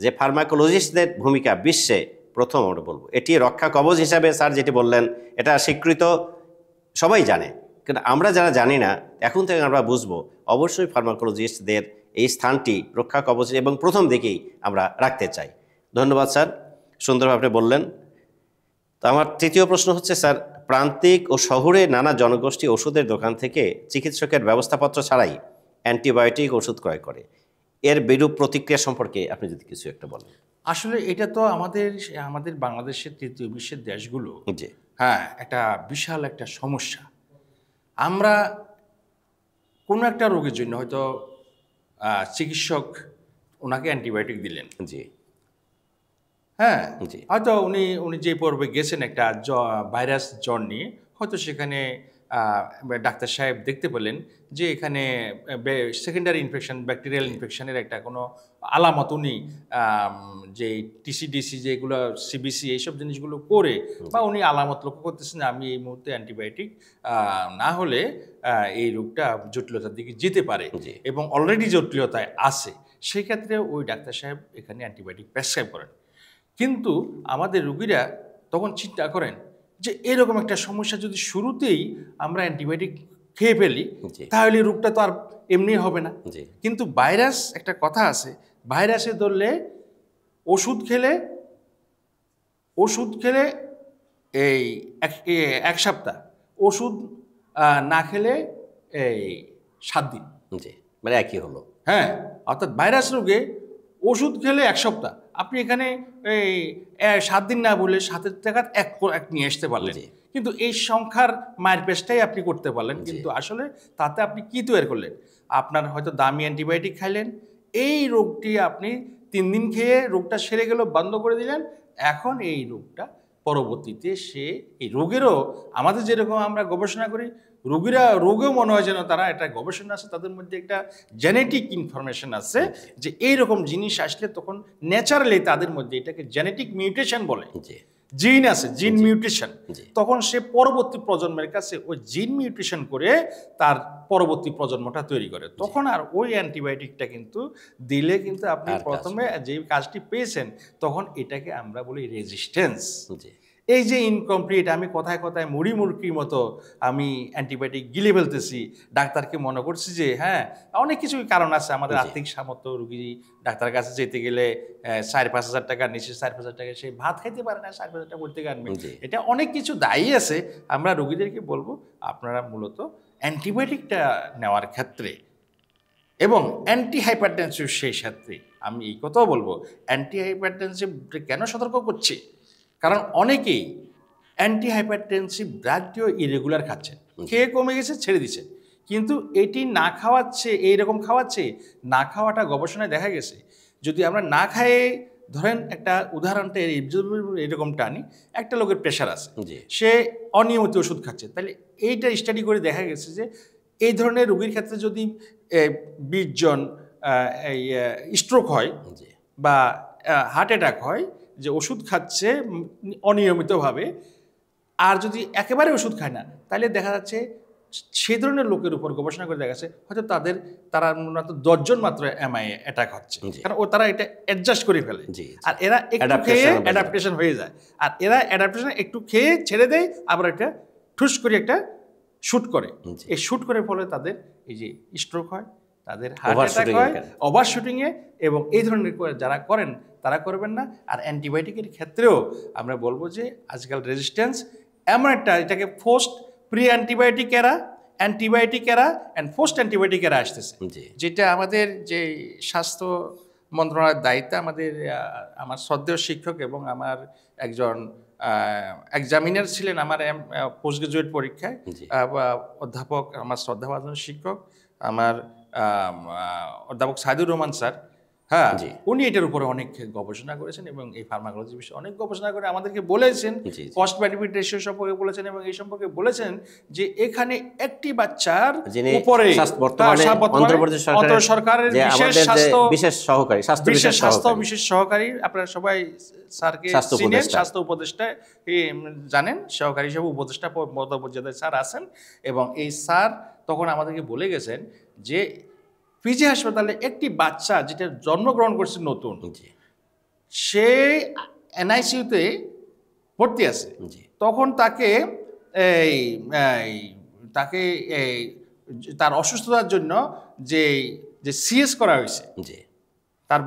যে ফার্মাকোলজিস্টদের ভূমিকা বিশ্বে প্রথম আমরা বলবো, এটি রক্ষা কবচ হিসাবে স্যার যেটি বললেন, এটা স্বীকৃত, সবাই জানে, কিন্তু আমরা যারা জানি না, এখন থেকে আমরা বুঝবো অবশ্যই ফার্মাকোলজিস্টদের এই স্থানটি রক্ষা কবচ এবং প্রথম দিকেই আমরা রাখতে চাই। ধন্যবাদ স্যার, সুন্দরভাবে আপনি বললেন। তো আমার তৃতীয় প্রশ্ন হচ্ছে স্যার, প্রান্তিক ও শহুরে নানা জনগোষ্ঠী ওষুধের দোকান থেকে চিকিৎসকের ব্যবস্থাপত্র ছাড়াই অ্যান্টিবায়োটিক ওষুধ ক্রয় করে, এর বিরূপ প্রতিক্রিয়া সম্পর্কে আপনি যদি কিছু একটা বলেন। আসলে এটা তো আমাদের বাংলাদেশের তৃতীয় বিশ্বের দেশগুলো, হ্যাঁ একটা বিশাল একটা সমস্যা। আমরা কোনো একটা রোগের জন্য হয়তো চিকিৎসক ওনাকে অ্যান্টিবায়োটিক দিলেন, হ্যাঁ হয়তো উনি যে পর্বে গেছেন একটা ভাইরাস জ্বর নিয়ে, হয়তো সেখানে ডাক্তার সাহেব দেখতে পেলেন যে এখানে সেকেন্ডারি ইনফেকশন, ব্যাকটেরিয়াল ইনফেকশনের একটা কোনো আলামত উনি যে টিসিডিসি যেগুলো সিবিসি এইসব জিনিসগুলো করে, বা উনি আলামত লক্ষ্য করতেছেন আমি এই মুহূর্তে অ্যান্টিবায়োটিক না হলে এই রোগটা জটিলতার দিকে যেতে পারে এবং অলরেডি জটিলতায় আছে, সেই ক্ষেত্রে ওই ডাক্তার সাহেব এখানে অ্যান্টিবায়োটিক প্রেসক্রাইব করেন। কিন্তু আমাদের রোগীরা তখন চিন্তা করেন যে এরকম একটা সমস্যা যদি শুরুতেই আমরা অ্যান্টিবায়োটিক খেয়ে ফেলি, তাহলে রোগটা তো আর এমনি হবে না। কিন্তু ভাইরাস, একটা কথা আছে, ভাইরাসে ধরলে ওষুধ খেলে এই এক সপ্তাহ, ওষুধ না খেলে এই 7 দিন, মানে একই হলো। হ্যাঁ, অর্থাৎ ভাইরাস রোগে ওষুধ খেলে 1 সপ্তাহ, আপনি এখানে এই 7 দিন না বলে 7-এর টাকা এক নিয়ে আসতে পারলেন, কিন্তু এই সংখ্যার মায়ের পেশটাই আপনি করতে পারলেন, কিন্তু আসলে তাতে আপনি কি তৈরি করলেন? আপনার হয়তো দামি অ্যান্টিবায়োটিক খাইলেন, এই রোগটি আপনি 3 দিন খেয়ে রোগটা সেরে গেল, বন্ধ করে দিলেন। এখন এই রোগটা পরবর্তীতে এই রোগেরও আমাদের যেরকম আমরা গবেষণা করি, রোগেও মনে হয় যেন তারা একটা গবেষণা আছে, তাদের মধ্যে একটা জেনেটিক ইনফরমেশন আছে যে এইরকম জিনিস আসলে তখন ন্যাচারালি তাদের মধ্যে এটাকে জেনেটিক মিউটেশন বলে, জিন আছে, জিন মিউটেশন, তখন সে পরবর্তী প্রজন্মের কাছে ওই জিন মিউটেশন করে তার পরবর্তী প্রজন্মটা তৈরি করে। তখন আর ওই অ্যান্টিবায়োটিকটা কিন্তু দিলে কিন্তু আপনি প্রথমে যে কাজটি পেয়েছেন, তখন এটাকে আমরা বলি রেজিস্ট্যান্স। এই যে ইনকমপ্লিট, আমি কথায় কথায় মুড়ির মতো আমি অ্যান্টিবায়োটিক গিলে ফেলতেছি, ডাক্তারকে মনে করছি যে হ্যাঁ অনেক কিছুই কারণ আছে, আমাদের আর্থিক সামর্থ্য, রুগী ডাক্তার কাছে যেতে গেলে 4-5 হাজার টাকা, নিচে 4-5 হাজার টাকা সে ভাত খাইতে পারে না, 4-5 হাজার টাকা করতে আনবে, এটা অনেক কিছু দায়ী আছে। আমরা রুগীদেরকে বলবো আপনারা মূলত অ্যান্টিবায়োটিকটা নেওয়ার ক্ষেত্রে এবং অ্যান্টি হাইপারটেনসিভ, সেই ক্ষেত্রে আমি এই কথাও বলবো, অ্যান্টি হাইপারটেনসিভ কেন সতর্ক করছি, কারণ অনেকেই অ্যান্টি হাইপারটেনসিভ ড্রাগটিও ইরেগুলার খাচ্ছেন, খেয়ে কমে গেছে ছেড়ে দিচ্ছে, কিন্তু এটি না খাওয়াচ্ছে, এইরকম খাওয়াচ্ছে, না খাওয়াটা গবেষণায় দেখা গেছে যদি আমরা না খাইয়ে ধরেন একটা উদাহরণটা এরকম টানি, একটা লোকের প্রেশার আছে, জি সে অনিয়মিত ওষুধ খাচ্ছে, তাহলে এইটা স্টাডি করে দেখা গেছে যে এই ধরনের রোগীর ক্ষেত্রে যদি 20 জন এই স্ট্রোক হয় জি বা হার্ট অ্যাটাক হয়, যে ওষুধ খাচ্ছে অনিয়মিতভাবে, আর যদি একেবারে ওষুধ খায় না, তাহলে দেখা যাচ্ছে সে ধরনের লোকের উপর গবেষণা করে দেখা যাচ্ছে হয়তো তারা মূলত 10 জন মাত্র এমআই অ্যাটাক হচ্ছে, জি। কারণ তারা এটা অ্যাডজাস্ট করে ফেলে। জি, জি। আর এরা একটু খেয়ে Adaptation হয়ে যায়। অ্যাডাপ্টেশন হয়ে যায়, আর এরা অ্যাডাপ্টেশন একটু খেয়ে ছেড়ে দেয়, আবার এটা ঠুস করে একটা শুট করে। জি। এই শুট করে ফলে তাদের এই যে স্ট্রোক হয়, তাদের হার্ট অ্যাটাক Overshooting হয়, এর কারণে। ওভারশুটিংয়ে, এবং এই ধরনের যারা করেন তারা করবেন না। আর অ্যান্টিবায়োটিকের ক্ষেত্রেও আমরা বলবো যে আজকাল রেজিস্ট্যান্স এমন একটা, এটাকে পোস্ট প্রি অ্যান্টিবায়োটিক এরা, অ্যান্টিবায়োটিক এরা অ্যান্ড পোস্ট অ্যান্টিবায়োটিক এরা আসতেছে, জি যেটা আমাদের যে স্বাস্থ্য মন্ত্রণালয়ের দায়িত্ব, আমার শ্রদ্ধেয় শিক্ষক এবং আমার একজন এক্সামিনার ছিলেন আমার পোস্ট গ্রাজুয়েট পরীক্ষায়, জি। অধ্যাপক, আমার শ্রদ্ধাভাজন শিক্ষক, আমার অধ্যাপক সাইদুর রহমান স্যার, হ্যাঁ, জি। উনি এটার উপরে অনেক গবেষণা করেছেন এবং এই ফার্মাকোলজি বিষয়ে অনেক গবেষণা করে আমাদেরকে বলেছেন, জি, জি। কস্ট বেনিফিট রেশিও সম্পর্কে বলেছেন, এবং এই সম্পর্কে বলেছেন যে এখানে একটি বাচ্চার যিনি উপরে বর্তমানে অন্তর্বর্তী সরকারের যে বিশেষ আমাদের যে স্বাস্থ্য বিশেষ সহকারী, স্বাস্থ্য বিশেষ স্বাস্থ্য সহকারী। বিশেষ সহকারী, আপনারা সবাই স্যারকে স্বাস্থ্য চিনেন, উপদেষ্টা। স্বাস্থ্য উপদেষ্টা জানেন, সহকারী হিসেবে উপদেষ্টা পদমর্যাদায় স্যার আছেন, এবং এই স্যার তখন আমাদেরকে বলে গেছেন যে পিজি হাসপাতালে একটি বাচ্চা যেটা জন্মগ্রহণ করছে নতুন, জি সে এনআইসিউতে ভর্তি আছে, জি তখন তাকে এই এই- তাকে এই তার অসুস্থতার জন্য যে যে সিএস করা হয়েছে, জি তার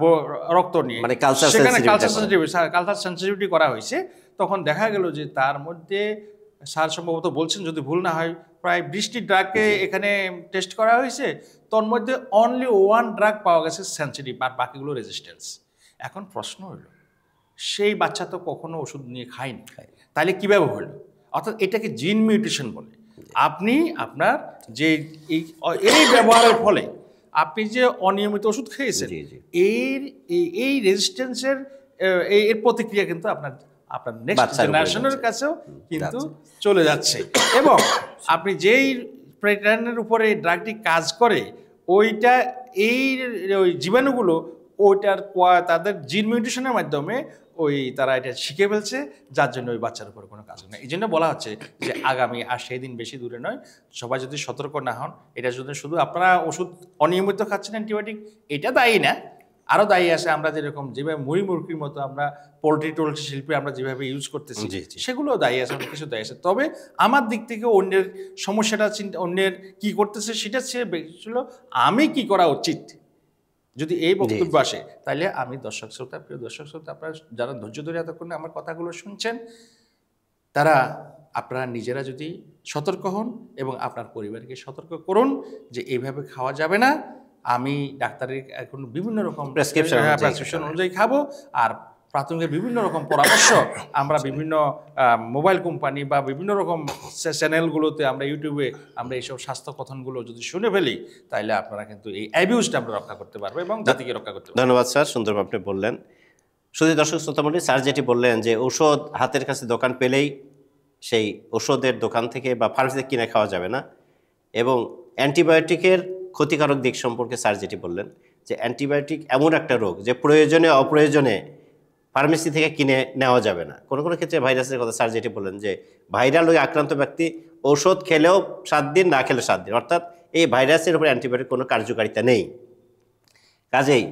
রক্ত নিয়ে, মানে culture সেখানে sensitivity কালচার সেন্সিটিভিটি করা হয়েছে, তখন দেখা গেল যে তার মধ্যে, স্যার সম্ভবত বলছেন যদি ভুল না হয়, প্রায় 20টি ড্রাগকে এখানে টেস্ট করা হয়েছে, তোর মধ্যে অনলি 1 ড্রাগ পাওয়া গেছে সেন্সিটিভ, আর বাকিগুলো রেজিস্ট্যান্স। এখন প্রশ্ন হলো, সেই বাচ্চা তো কখনো ওষুধ নিয়ে খায়নি, তাহলে কীভাবে হলো? অর্থাৎ এটাকে জিন মিউটেশন বলে। আপনি আপনার যে এই ব্যবহারের ফলে আপনি যে অনিয়মিত ওষুধ খেয়েছেন, জি, জি। এই রেজিস্ট্যান্সের এর প্রতিক্রিয়া কিন্তু আপনার নেক্সট বাচ্চার উপরে জেনারেশনের যাচ্ছে। কাছেও কিন্তু চলে যাচ্ছে, এবং আপনি যেই প্যাটার্নের উপরে এই ড্রাগটি কাজ করে, ওইটা ওই জীবাণুগুলো তাদের জিন মিউটেশনের মাধ্যমে তারা এটা শিখে ফেলছে, যার জন্য ওই বাচ্চার উপর কোনো কাজ হয় না। এই জন্য বলা হচ্ছে যে আগামী আর সেই দিন বেশি দূরে নয়, সবাই যদি সতর্ক না হন, এটা যদি শুধু আপনারা ওষুধ অনিয়মিত খাচ্ছেন অ্যান্টিবায়োটিক, এটা দায়ী না, আরও দায়ী আছে আমরা যেরকম যেভাবে মুরগির মতো আমরা পোলট্রি শিল্পে আমরা যেভাবে ইউজ করতেছি, জি, জি। সেগুলো দায়ী আছে, অনেক কিছু দায়ী আছে। তবে আমার দিক থেকে অন্যের সমস্যাটা অন্যের কি করতেছে সেটা চেয়ে বেশি ছিল আমি কি করা উচিত। যদি এই বক্তব্য আসে, তাহলে আমি প্রিয় দর্শক শ্রোতা, আপনারা যারা ধৈর্য ধরে এতক্ষণ আমার কথাগুলো শুনছেন, আপনারা নিজেরা যদি সতর্ক হন এবং আপনার পরিবারকে সতর্ক করুন যে এইভাবে খাওয়া যাবে না, আমি ডাক্তারের এখন বিভিন্ন রকম প্রেসক্রিপশন অনুযায়ী খাবো, আর প্রাথমিকের বিভিন্ন রকম পরামর্শ আমরা বিভিন্ন মোবাইল কোম্পানি বা বিভিন্ন রকম চ্যানেলগুলোতে, আমরা ইউটিউবে আমরা এইসব স্বাস্থ্য কথনগুলো যদি শুনে ফেলি, তাহলে আপনারা কিন্তু এই অ্যাবিউজটা আমরা রক্ষা করতে পারবো এবং জাতিকে রক্ষা করতে পারবো। ধন্যবাদ স্যার, সুন্দর আপনি বললেন। শুধু দর্শক শ্রোতামণ্ডলী, স্যার যেটি বললেন যে ঔষধ হাতের কাছে দোকান পেলেই সেই ওষুধের দোকান থেকে বা ফার্মেসিতে কিনে খাওয়া যাবে না, এবং অ্যান্টিবায়োটিকের ক্ষতিকারক দিক সম্পর্কে স্যার যেটি বললেন যে অ্যান্টিবায়োটিক এমন একটা রোগ যে প্রয়োজনে অপ্রয়োজনে ফার্মেসি থেকে কিনে নেওয়া যাবে না। কোনো কোনো ক্ষেত্রে ভাইরাসের কথা স্যার যেটি বললেন যে ভাইরাল রোগে আক্রান্ত ব্যক্তি ঔষধ খেলেও 7 দিন, না খেলে 7 দিন, অর্থাৎ এই ভাইরাসের উপর অ্যান্টিবায়োটিক কোনো কার্যকারিতা নেই। কাজেই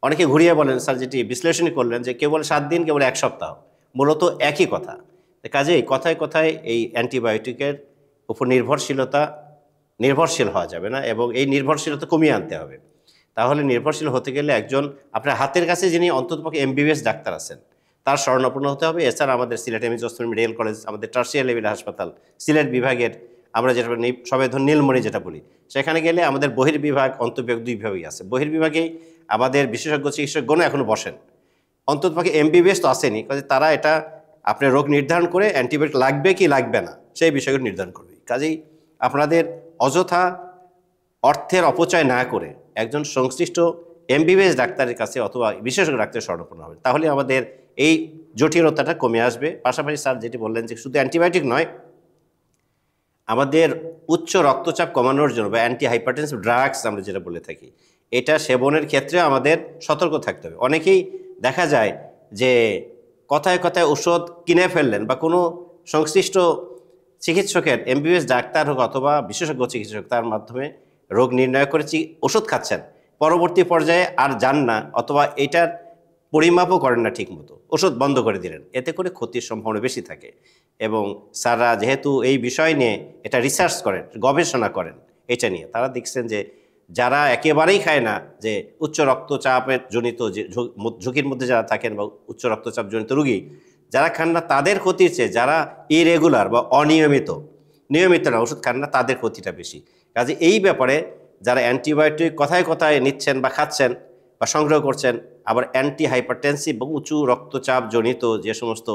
অনেকে ঘুরিয়ে বলেন, স্যার যেটি বিশ্লেষণই করলেন যে কেবল 7 দিন, কেবল 1 সপ্তাহ, মূলত একই কথা। কাজেই কথায় কথায় এই অ্যান্টিবায়োটিকের উপর নির্ভরশীল হওয়া যাবে না, এবং এই নির্ভরশীলতা কমিয়ে আনতে হবে। তাহলে নির্ভরশীল হতে গেলে একজন আপনার হাতের কাছে যিনি অন্ততপক্ষে MBBS ডাক্তার আছেন তার শরণাপন্ন হতে হবে। এছাড়া আমাদের Sylhet MAG Osmani medical college, আমাদের টার্সিয়ারি লেভেল হাসপাতাল সিলেট বিভাগের, আমরা যেটা সবাই ধরুন নীলমণি যেটা বলি, সেখানে গেলে আমাদের বহির্বিভাগ অন্তর্বিভাগ 2 বিভাগই আছে। বহির্বিভাগেই আমাদের বিশেষজ্ঞ চিকিৎসকগণ এখনও বসেন, অন্ততপক্ষে MBBS তো আসেনি, কাজে তারা এটা আপনার রোগ নির্ধারণ করে অ্যান্টিবায়োটিক লাগবে কি লাগবে না সেই বিষয়গুলো নির্ধারণ করবে। কাজেই আপনাদের অযথা অর্থের অপচয় না করে একজন সংশ্লিষ্ট এমবিবিএস ডাক্তারের কাছে অথবা বিশেষজ্ঞ ডাক্তারের শরণাপন্ন হবেন, তাহলে আমাদের এই জটিলতাটা কমে আসবে। পাশাপাশি স্যার যেটি বললেন যে শুধু অ্যান্টিবায়োটিক নয়, আমাদের উচ্চ রক্তচাপ কমানোর জন্য বা অ্যান্টি হাইপারটেনসিভ ড্রাগস আমরা যেটা বলে থাকি, এটা সেবনের ক্ষেত্রে আমাদের সতর্ক থাকতে হবে। অনেকেই দেখা যায় যে কথায় কথায় ওষুধ কিনে ফেললেন বা কোনো সংশ্লিষ্ট চিকিৎসকের এমবিবিএস ডাক্তার হোক অথবা বিশেষজ্ঞ চিকিৎসক তার মাধ্যমে রোগ নির্ণয় করে ওষুধ খাচ্ছেন, পরবর্তী পর্যায়ে আর যান না অথবা এটার পরিমাপও করেন না ঠিকমতো, ওষুধ বন্ধ করে দিলেন, এতে করে ক্ষতির সম্ভাবনা বেশি থাকে। এবং স্যাররা যেহেতু এই বিষয় নিয়ে এটা রিসার্চ করেন, গবেষণা করেন এটা নিয়ে, তারা দেখছেন যে যারা একেবারেই খায় না, যে উচ্চ রক্তচাপের জনিত যে ঝুঁকির মধ্যে যারা থাকেন বা উচ্চ রক্তচাপ জনিত রোগী যারা খান না, তাদের ক্ষতির চেয়ে যারা ইরেগুলার বা নিয়মিত না ওষুধ খান না, তাদের ক্ষতিটা বেশি। কাজে এই ব্যাপারে যারা অ্যান্টিবায়োটিক কথায় কথায় নিচ্ছেন বা খাচ্ছেন বা সংগ্রহ করছেন, আবার অ্যান্টি হাইপারটেনসিভ এবং উঁচু রক্তচাপ জনিত যে সমস্ত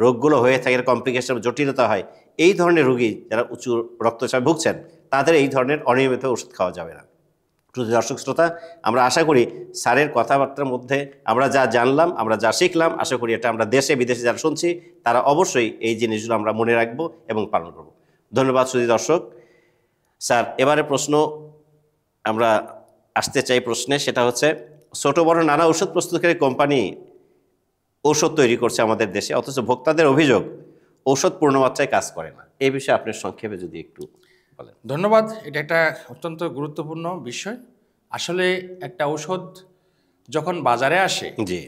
রোগগুলো হয়ে থাকে, কমপ্লিকেশন জটিলতা হয়, এই ধরনের রোগী যারা উঁচু রক্তচাপ ভুগছেন, তাদের এই ধরনের অনিয়মিত ওষুধ খাওয়া যাবে না। দর্শক শ্রোতা, আমরা আশা করি স্যারের কথাবার্তার মধ্যে আমরা যা জানলাম, আমরা যা শিখলাম, আশা করি এটা আমরা দেশে বিদেশে যারা শুনছি তারা অবশ্যই এই জিনিসগুলো আমরা মনে রাখবো এবং পালন করব। ধন্যবাদ সুধী দর্শক। স্যার, এবারে প্রশ্ন আমরা আসতে চাই প্রশ্নে, সেটা হচ্ছে ছোট বড় নানা ওষুধ প্রস্তুতকারী কোম্পানি ঔষধ তৈরি করছে আমাদের দেশে, অথচ ভোক্তাদের অভিযোগ ঔষধ পূর্ণমাত্রায় কাজ করে না। এই বিষয়ে আপনি সংক্ষেপে যদি একটু বলেন। ধন্যবাদ। এটা একটা অত্যন্ত গুরুত্বপূর্ণ বিষয়। আসলে একটা ঔষধ যখন বাজারে আসে, জি,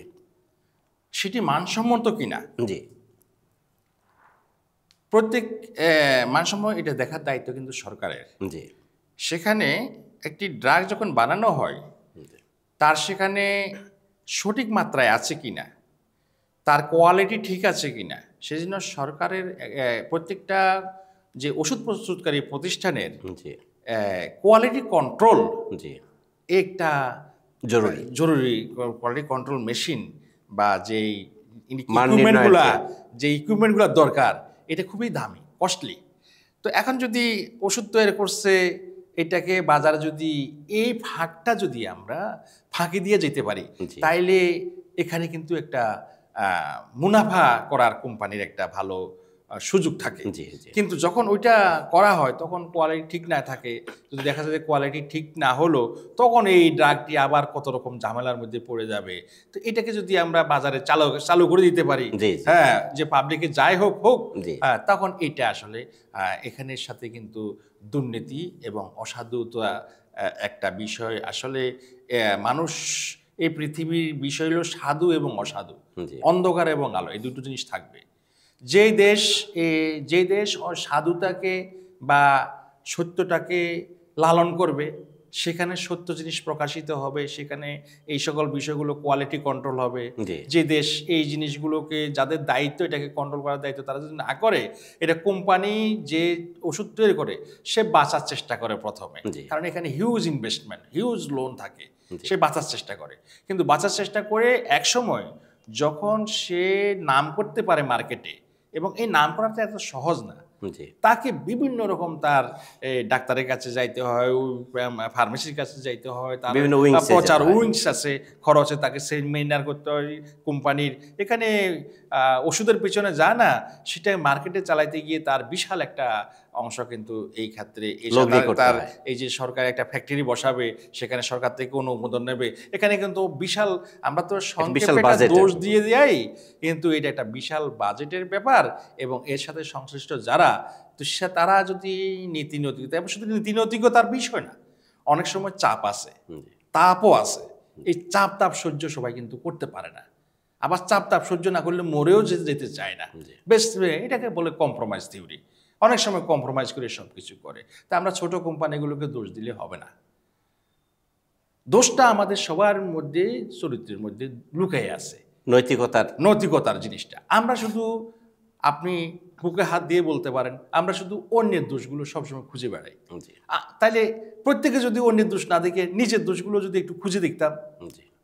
সেটি মানসম্মত কিনা, জি, প্রত্যেক মানসম্মত এটা দেখার দায়িত্ব কিন্তু সরকারের। জি, সেখানে একটি ড্রাগ যখন বানানো হয়, তার সেখানে সঠিক মাত্রায় আছে কিনা, তার কোয়ালিটি ঠিক আছে কিনা, সেজন্য সরকারের প্রত্যেকটা যে ওষুধ প্রস্তুতকারী প্রতিষ্ঠানের জি, কোয়ালিটি কন্ট্রোল জি, একটা জরুরি কোয়ালিটি কন্ট্রোল মেশিন বা যেই মান নির্ণয়ের ইকুইপমেন্টগুলো দরকার, এটা খুবই দামি, কস্টলি। তো এখন যদি ওষুধ তৈরি করছে, এটাকে বাজারে যদি এই ফাঁকটা যদি আমরা ফাঁকি দিয়ে যেতে পারি, তাইলে এখানে কিন্তু একটা মুনাফা করার কোম্পানির একটা ভালো সুযোগ থাকে। কিন্তু যখন ওইটা করা হয় তখন কোয়ালিটি ঠিক না থাকে, যদি দেখা যায় যে কোয়ালিটি ঠিক না হলো, তখন এই ড্রাগটি আবার কত রকম ঝামেলার মধ্যে পড়ে যাবে। তো এটাকে যদি আমরা বাজারে চালু করে দিতে পারি, হ্যাঁ, যে পাবলিকে যাই হোক, তখন এটা আসলে এখানের সাথে কিন্তু দুর্নীতি এবং অসাধুতা একটা বিষয়। আসলে মানুষ, এই পৃথিবীর বিষয় হলো সাধু এবং অসাধু, অন্ধকার এবং আলো, এই দুটো জিনিস থাকবে। যে দেশ সাধুতাকে বা সত্যটাকে লালন করবে, সেখানে সত্য জিনিস প্রকাশিত হবে, সেখানে এই সকল বিষয়গুলো কোয়ালিটি কন্ট্রোল হবে। যে দেশ এই জিনিসগুলোকে, যাদের দায়িত্ব এটাকে কন্ট্রোল করার দায়িত্ব, তারা যদি না করে, এটা কোম্পানি যে ওষুধ তৈরি করে সে বাঁচার চেষ্টা করে প্রথমে, কারণ এখানে হিউজ ইনভেস্টমেন্ট, হিউজ লোন থাকে, সে বাঁচার চেষ্টা করে। কিন্তু বাঁচার চেষ্টা করে একসময় যখন সে নাম করতে পারে মার্কেটে, এবং এই নাম করাটা এত সহজ না, তাকে বিভিন্ন রকম তার ডাক্তারের কাছে যাইতে হয়, ফার্মেসির কাছে যাইতে হয়, তার প্রচার উইংস আছে, খরচে তাকে সেমিনার করতে হয় কোম্পানির। এখানে ওষুধের পিছনে যা না, সেটা মার্কেটে চালাইতে গিয়ে তার বিশাল একটা অংশ কিন্তু এই ক্ষেত্রে তার এই যে সরকার একটা ফ্যাক্টরি বসাবে, সেখানে সরকার থেকে অনুমোদন নেবে, এখানে কিন্তু বিশাল, আমরা তো সংক্ষেপে দোষ দিয়ে যাই, কিন্তু এটা একটা বিশাল বাজেটের ব্যাপার। এবং এর সাথে সংশ্লিষ্ট যারা, তো তারা যদি নীতি নৈতিকতা, এবং শুধু নীতি নৈতিকতার বিষয় না, অনেক সময় চাপ আছে, তাপও আছে। এই চাপ সহ্য সবাই কিন্তু করতে পারে না, আবার চাপ সহ্য না করলে মরেও যেতে চায় না। বেশ, এটাকে বলে কম্প্রোমাইজ থিওরি। অনেক সময় কম্প্রোমাইজ করে সব কিছু করে। তা আমরা ছোট কোম্পানিগুলোকে দোষ দিলে হবে না। দোষটা আমাদের সবার মধ্যে, চরিত্রের মধ্যে লুকাই আছে, নৈতিকতার জিনিসটা। আমরা শুধু, আপনি বুকে হাত দিয়ে বলতে পারেন, আমরা শুধু অন্যের দোষগুলো সবসময় খুঁজে বেড়াই। তাইলে প্রত্যেকে যদি অন্যের দোষ না দেখে নিজের দোষগুলো যদি একটু খুঁজে দেখতাম,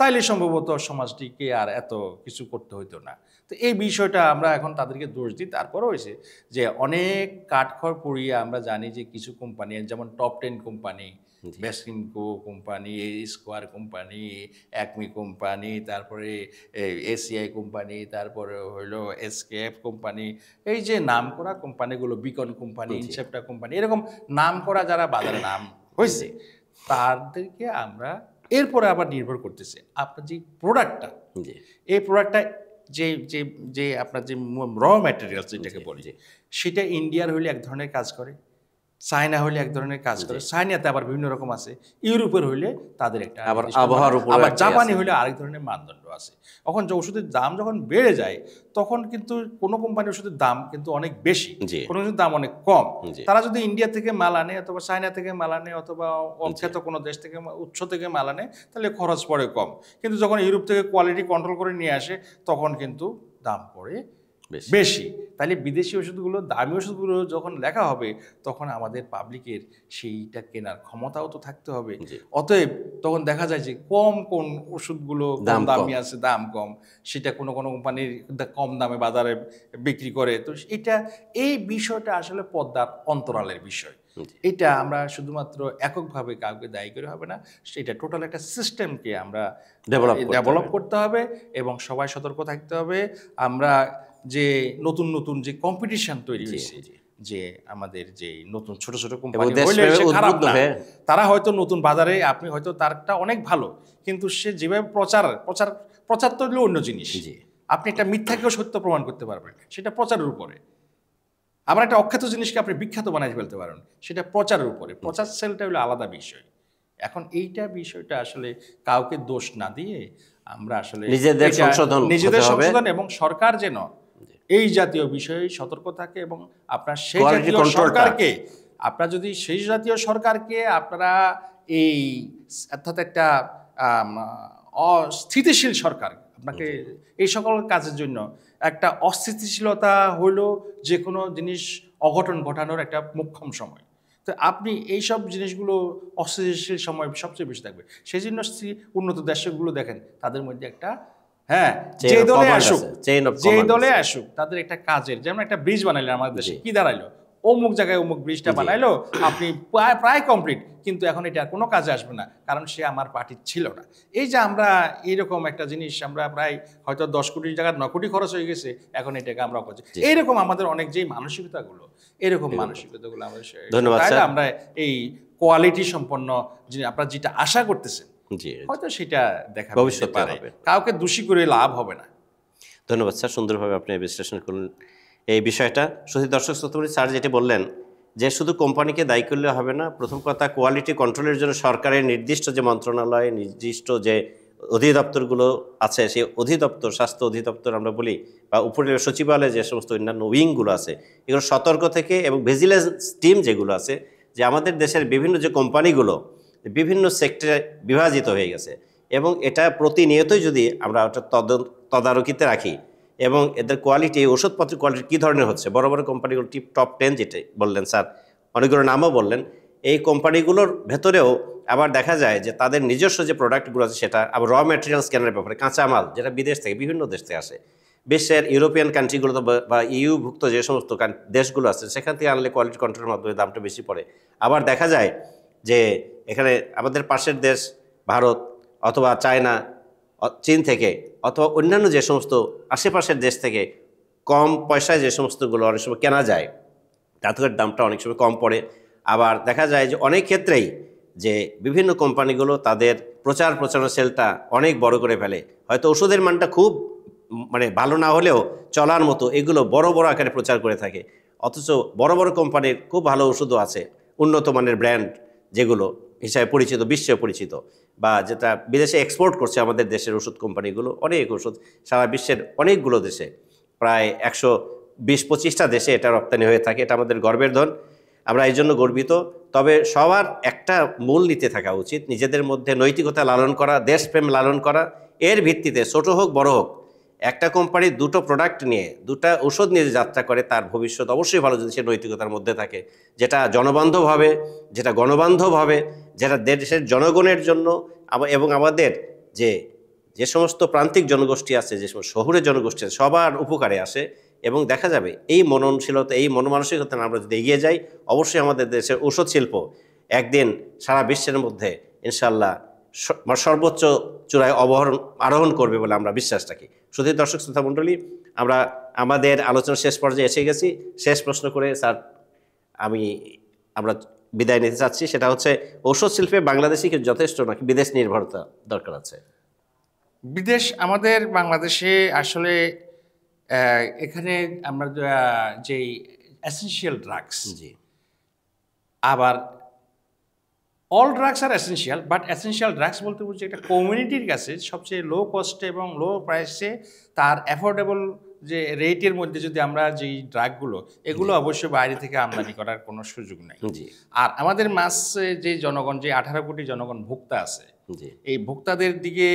তাইলে সম্ভবত সমাজটিকে আর এত কিছু করতে হইতো না। তো এই বিষয়টা আমরা এখন তাদেরকে দোষ দিই। তারপরও হয়েছে যে অনেক কাঠখড় পুড়িয়ে আমরা জানি যে কিছু কোম্পানি, যেমন top 10 company, Beximco company, Square company, Acme company, তারপরে এসিআই কোম্পানি, তারপরে হইলো এসকেএফ কোম্পানি, এই যে নামকরা কোম্পানিগুলো, বিকন কোম্পানি, ইনসেপ্টা কোম্পানি, এরকম নামকরা যারা বাজারে নাম হয়েছে তাদেরকে আমরা এরপরে আবার নির্ভর করতেছে আপনার যে প্রোডাক্টটা, এই প্রোডাক্টটা যে যে যে আপনার যে র ম্যাটেরিয়ালস যেটাকে বলি, সেটা ইন্ডিয়ার হইলে এক ধরনের কাজ করে, চায়না হইলে এক ধরনের কাজ করে, চায়নাতে আবার বিভিন্ন রকম আছে, ইউরোপের হইলে তাদের একটা আবার আবহাওয়ার উপর, আবার জাপানি হইলে আরেক ধরনের মানদণ্ড আছে। এখন যে ওষুধের দাম যখন বেড়ে যায় তখন কিন্তু কোনো কোম্পানির ওষুধের দাম কিন্তু অনেক বেশি, কোনো ওষুধের দাম অনেক কম। তারা যদি ইন্ডিয়া থেকে মাল আনে অথবা চায়না থেকে মাল আনে অথবা অখ্যাত কোনো দেশ থেকে উৎস থেকে মাল আনে তাহলে খরচ পড়ে কম, কিন্তু যখন ইউরোপ থেকে কোয়ালিটি কন্ট্রোল করে নিয়ে আসে তখন কিন্তু দাম পড়ে বেশি। তাহলে বিদেশি ওষুধগুলো, দামি ওষুধগুলো যখন লেখা হবে তখন আমাদের পাবলিকের সেইটা কেনার ক্ষমতাও তো থাকতে হবে। অতএব তখন দেখা যায় যে কোন ওষুধগুলো কম দামি আছে, দাম কম, সেটা কোনো কোনো কোম্পানির কম দামে বাজারে বিক্রি করে। তো এই বিষয়টা আসলে পদ্মার অন্তরালের বিষয়। এটা আমরা শুধুমাত্র এককভাবে কাউকে দায়ী করে হবে না, সেটা টোটাল একটা সিস্টেমকে আমরা ডেভেলপ করতে হবে এবং সবাই সতর্ক থাকতে হবে। আমরা যে নতুন নতুন যে কম্পিটিশন তৈরি হয়েছে, যে আমাদের যে নতুন ছোট ছোট কোম্পানি তারা হয়তো নতুন বাজারে, আপনি হয়তো তারটা অনেক ভালো, কিন্তু সে যেভাবে প্রচার তো হলো অন্য জিনিস। আপনি একটা মিথ্যাকেও সত্য প্রমাণ করতে পারবেন, সেটা প্রচারের উপরে। আবার একটা অখ্যাত জিনিসকে আপনি বিখ্যাত বানাই ফেলতে পারেন, সেটা প্রচারের উপরে। প্রচার সেলটা হলো আলাদা বিষয়। এখন এইটা বিষয়টা আসলে কাউকে দোষ না দিয়ে আমরা আসলে নিজেদের সংশোধন এবং সরকার যেন এই জাতীয় বিষয়ে সতর্ক থাকে এবং আপনার সেই জাতীয় সরকারকে, আপনারা যদি সেই জাতীয় সরকারকে আপনারা এই অর্থাৎ একটা অস্থিতিশীল সরকার, আপনাকে এই সকল কাজের জন্য একটা অস্থিতিশীলতা হলো যে কোনো জিনিস অঘটন ঘটানোর একটা মোক্ষম সময়। তো আপনি এইসব জিনিসগুলো অস্থিতিশীল সময় সবচেয়ে বেশি থাকবে। সেই জন্য উন্নত দেশগুলো দেখেন, তাদের মধ্যে একটা যে দলে আসুক তাদের একটা কাজের, যেমন একটা ব্রিজ বানাইলেন আমাদের দেশে, কি দাঁড়াইলো, অমুক জায়গায় অমুক ব্রিজটা বানাইলো, আপনি প্রায় কমপ্লিট, কিন্তু এখন এটা কোনো কাজে আসবে না, কারণ সে আমার পার্টির ছিল না। এই যে আমরা এইরকম একটা জিনিস, আমরা প্রায় হয়তো 10 কোটি জায়গায় 9 কোটি খরচ হয়ে গেছে, এখন এটাকে আমরা করছি। এইরকম আমাদের অনেক যে মানসিকতাগুলো, এরকম মানসিকতাগুলো আমাদের, ধন্যবাদ, আমরা এই কোয়ালিটি সম্পন্ন আপনারা যেটা আশা করতেছেন হয়তো সেটা দেখা ভবিষ্যতে হবে, কাউকে দোষী করে লাভ হবে না। ধন্যবাদ স্যার, সুন্দরভাবে আপনি বিশ্লেষণ করলেন এই বিষয়টা। শুধু দর্শক শ্রোতামণ্ডলী, স্যার যেটি বললেন যে শুধু কোম্পানিকে দায়ী করলে হবে না, প্রথম কথা কোয়ালিটি কন্ট্রোলের জন্য সরকারের নির্দিষ্ট যে মন্ত্রণালয়, নির্দিষ্ট যে অধিদপ্তরগুলো আছে, সেই অধিদপ্তর, স্বাস্থ্য অধিদপ্তর আমরা বলি, বা উপরের সচিবালয়ে যে সমস্ত অন্যান্য উইংগুলো আছে, এগুলো সতর্ক থেকে, এবং ভিজিলেন্স টিম যেগুলো আছে, যে আমাদের দেশের বিভিন্ন যে কোম্পানিগুলো বিভিন্ন সেক্টরে বিভাজিত হয়ে গেছে, এবং এটা প্রতিনিয়তই যদি আমরা ওটা তদারকিতে রাখি এবং এদের কোয়ালিটি, ওষুধপত্রের কোয়ালিটি কী ধরনের হচ্ছে, বড় বড় কোম্পানিগুলো টপ 10 যেটা বললেন স্যার, অনেকগুলো নামও বললেন, এই কোম্পানিগুলোর ভেতরেও আবার দেখা যায় যে তাদের নিজস্ব যে প্রোডাক্টগুলো আছে সেটা আবার র ম্যাটেরিয়ালস কেনার ব্যাপারে, কাঁচামাল যেটা বিদেশ থেকে, বিভিন্ন দেশ থেকে আসে, বিশ্বের ইউরোপিয়ান কান্ট্রিগুলোতে বা ইউভুক্ত যে সমস্ত দেশগুলো আছে সেখান থেকে আনলে কোয়ালিটি কন্ট্রোলের মাধ্যমে দামটা বেশি পড়ে। আবার দেখা যায় যে এখানে আমাদের পাশের দেশ ভারত অথবা চায়না, চীন থেকে অথবা অন্যান্য যে সমস্ত আশেপাশের দেশ থেকে কম পয়সায় যে সমস্তগুলো অনেক সময় কেনা যায়, তাদের দামটা অনেক সময় কম পড়ে। আবার দেখা যায় যে অনেক ক্ষেত্রেই যে বিভিন্ন কোম্পানিগুলো তাদের প্রচারণা সেলটা অনেক বড় করে ফেলে, হয়তো ওষুধের মানটা খুব ভালো না হলেও চলার মতো এগুলো বড় বড় আকারে প্রচার করে থাকে, অথচ বড় বড় কোম্পানির খুব ভালো ওষুধও আছে, উন্নত মানের ব্র্যান্ড যেগুলো হিসাবে পরিচিত, বিশ্বে পরিচিত, বা যেটা বিদেশে এক্সপোর্ট করছে আমাদের দেশের ওষুধ কোম্পানিগুলো, অনেক ওষুধ সারা বিশ্বের অনেকগুলো দেশে, প্রায় 120-25টা দেশে এটা রপ্তানি হয়ে থাকে। এটা আমাদের গর্বের ধন, আমরা এই জন্য গর্বিত। তবে সবার একটা মূল নীতি থাকা উচিত, নিজেদের মধ্যে নৈতিকতা লালন করা, দেশপ্রেম লালন করা। এর ভিত্তিতে ছোট হোক বড় হোক, একটা কোম্পানি দুটো প্রোডাক্ট নিয়ে, দুটা ওষুধ নিয়ে যাত্রা করে, তার ভবিষ্যৎ অবশ্যই ভালো যদি সে নৈতিকতার মধ্যে থাকে, যেটা জনবান্ধব হবে, যেটা গণবান্ধব হবে, যেটা দেশের জনগণের জন্য এবং আমাদের যে সমস্ত প্রান্তিক জনগোষ্ঠী আছে, যে সমস্ত শহুরে জনগোষ্ঠী আছে, সবার উপকারে আসে। এবং দেখা যাবে এই মননশীলতা, এই মনমানসিকতা আমরা যদি এগিয়ে যাই, অবশ্যই আমাদের দেশের ওষুধ শিল্প একদিন সারা বিশ্বের মধ্যে ইনশাল্লাহ সর্বোচ্চ চূড়ায় আরোহণ করবে বলে আমরা বিশ্বাস রাখি। শুধু দর্শক শ্রোতা মণ্ডলী, আমরা আমাদের আলোচনার শেষ পর্যায়ে এসে গেছি। শেষ প্রশ্ন করে স্যার আমরা বিদায় নিতে চাচ্ছি, সেটা হচ্ছে ঔষধ শিল্পে বাংলাদেশি কি যথেষ্ট নাকি বিদেশ নির্ভরতা দরকার আছে? আমাদের বাংলাদেশে আসলে এখানে আমরা যেই এসেনশিয়াল ড্রাগস, জি, আবার অল ড্রাগস আর এসেনশিয়াল, বাট এসেনশিয়াল ড্রাগস বলতে বুঝছি একটা কমিউনিটির কাছে সবচেয়ে লো কস্টে এবং লো প্রাইসে তার অ্যাফোর্ডেবল যে রেটের মধ্যে যদি আমরা যেই ড্রাগগুলো, এগুলো অবশ্যই বাইরে থেকে আমদানি করার কোনো সুযোগ নেই। আর আমাদের যে জনগণ, যে 18 কোটি জনগণ ভোক্তা আছে, এই ভোক্তাদের দিকে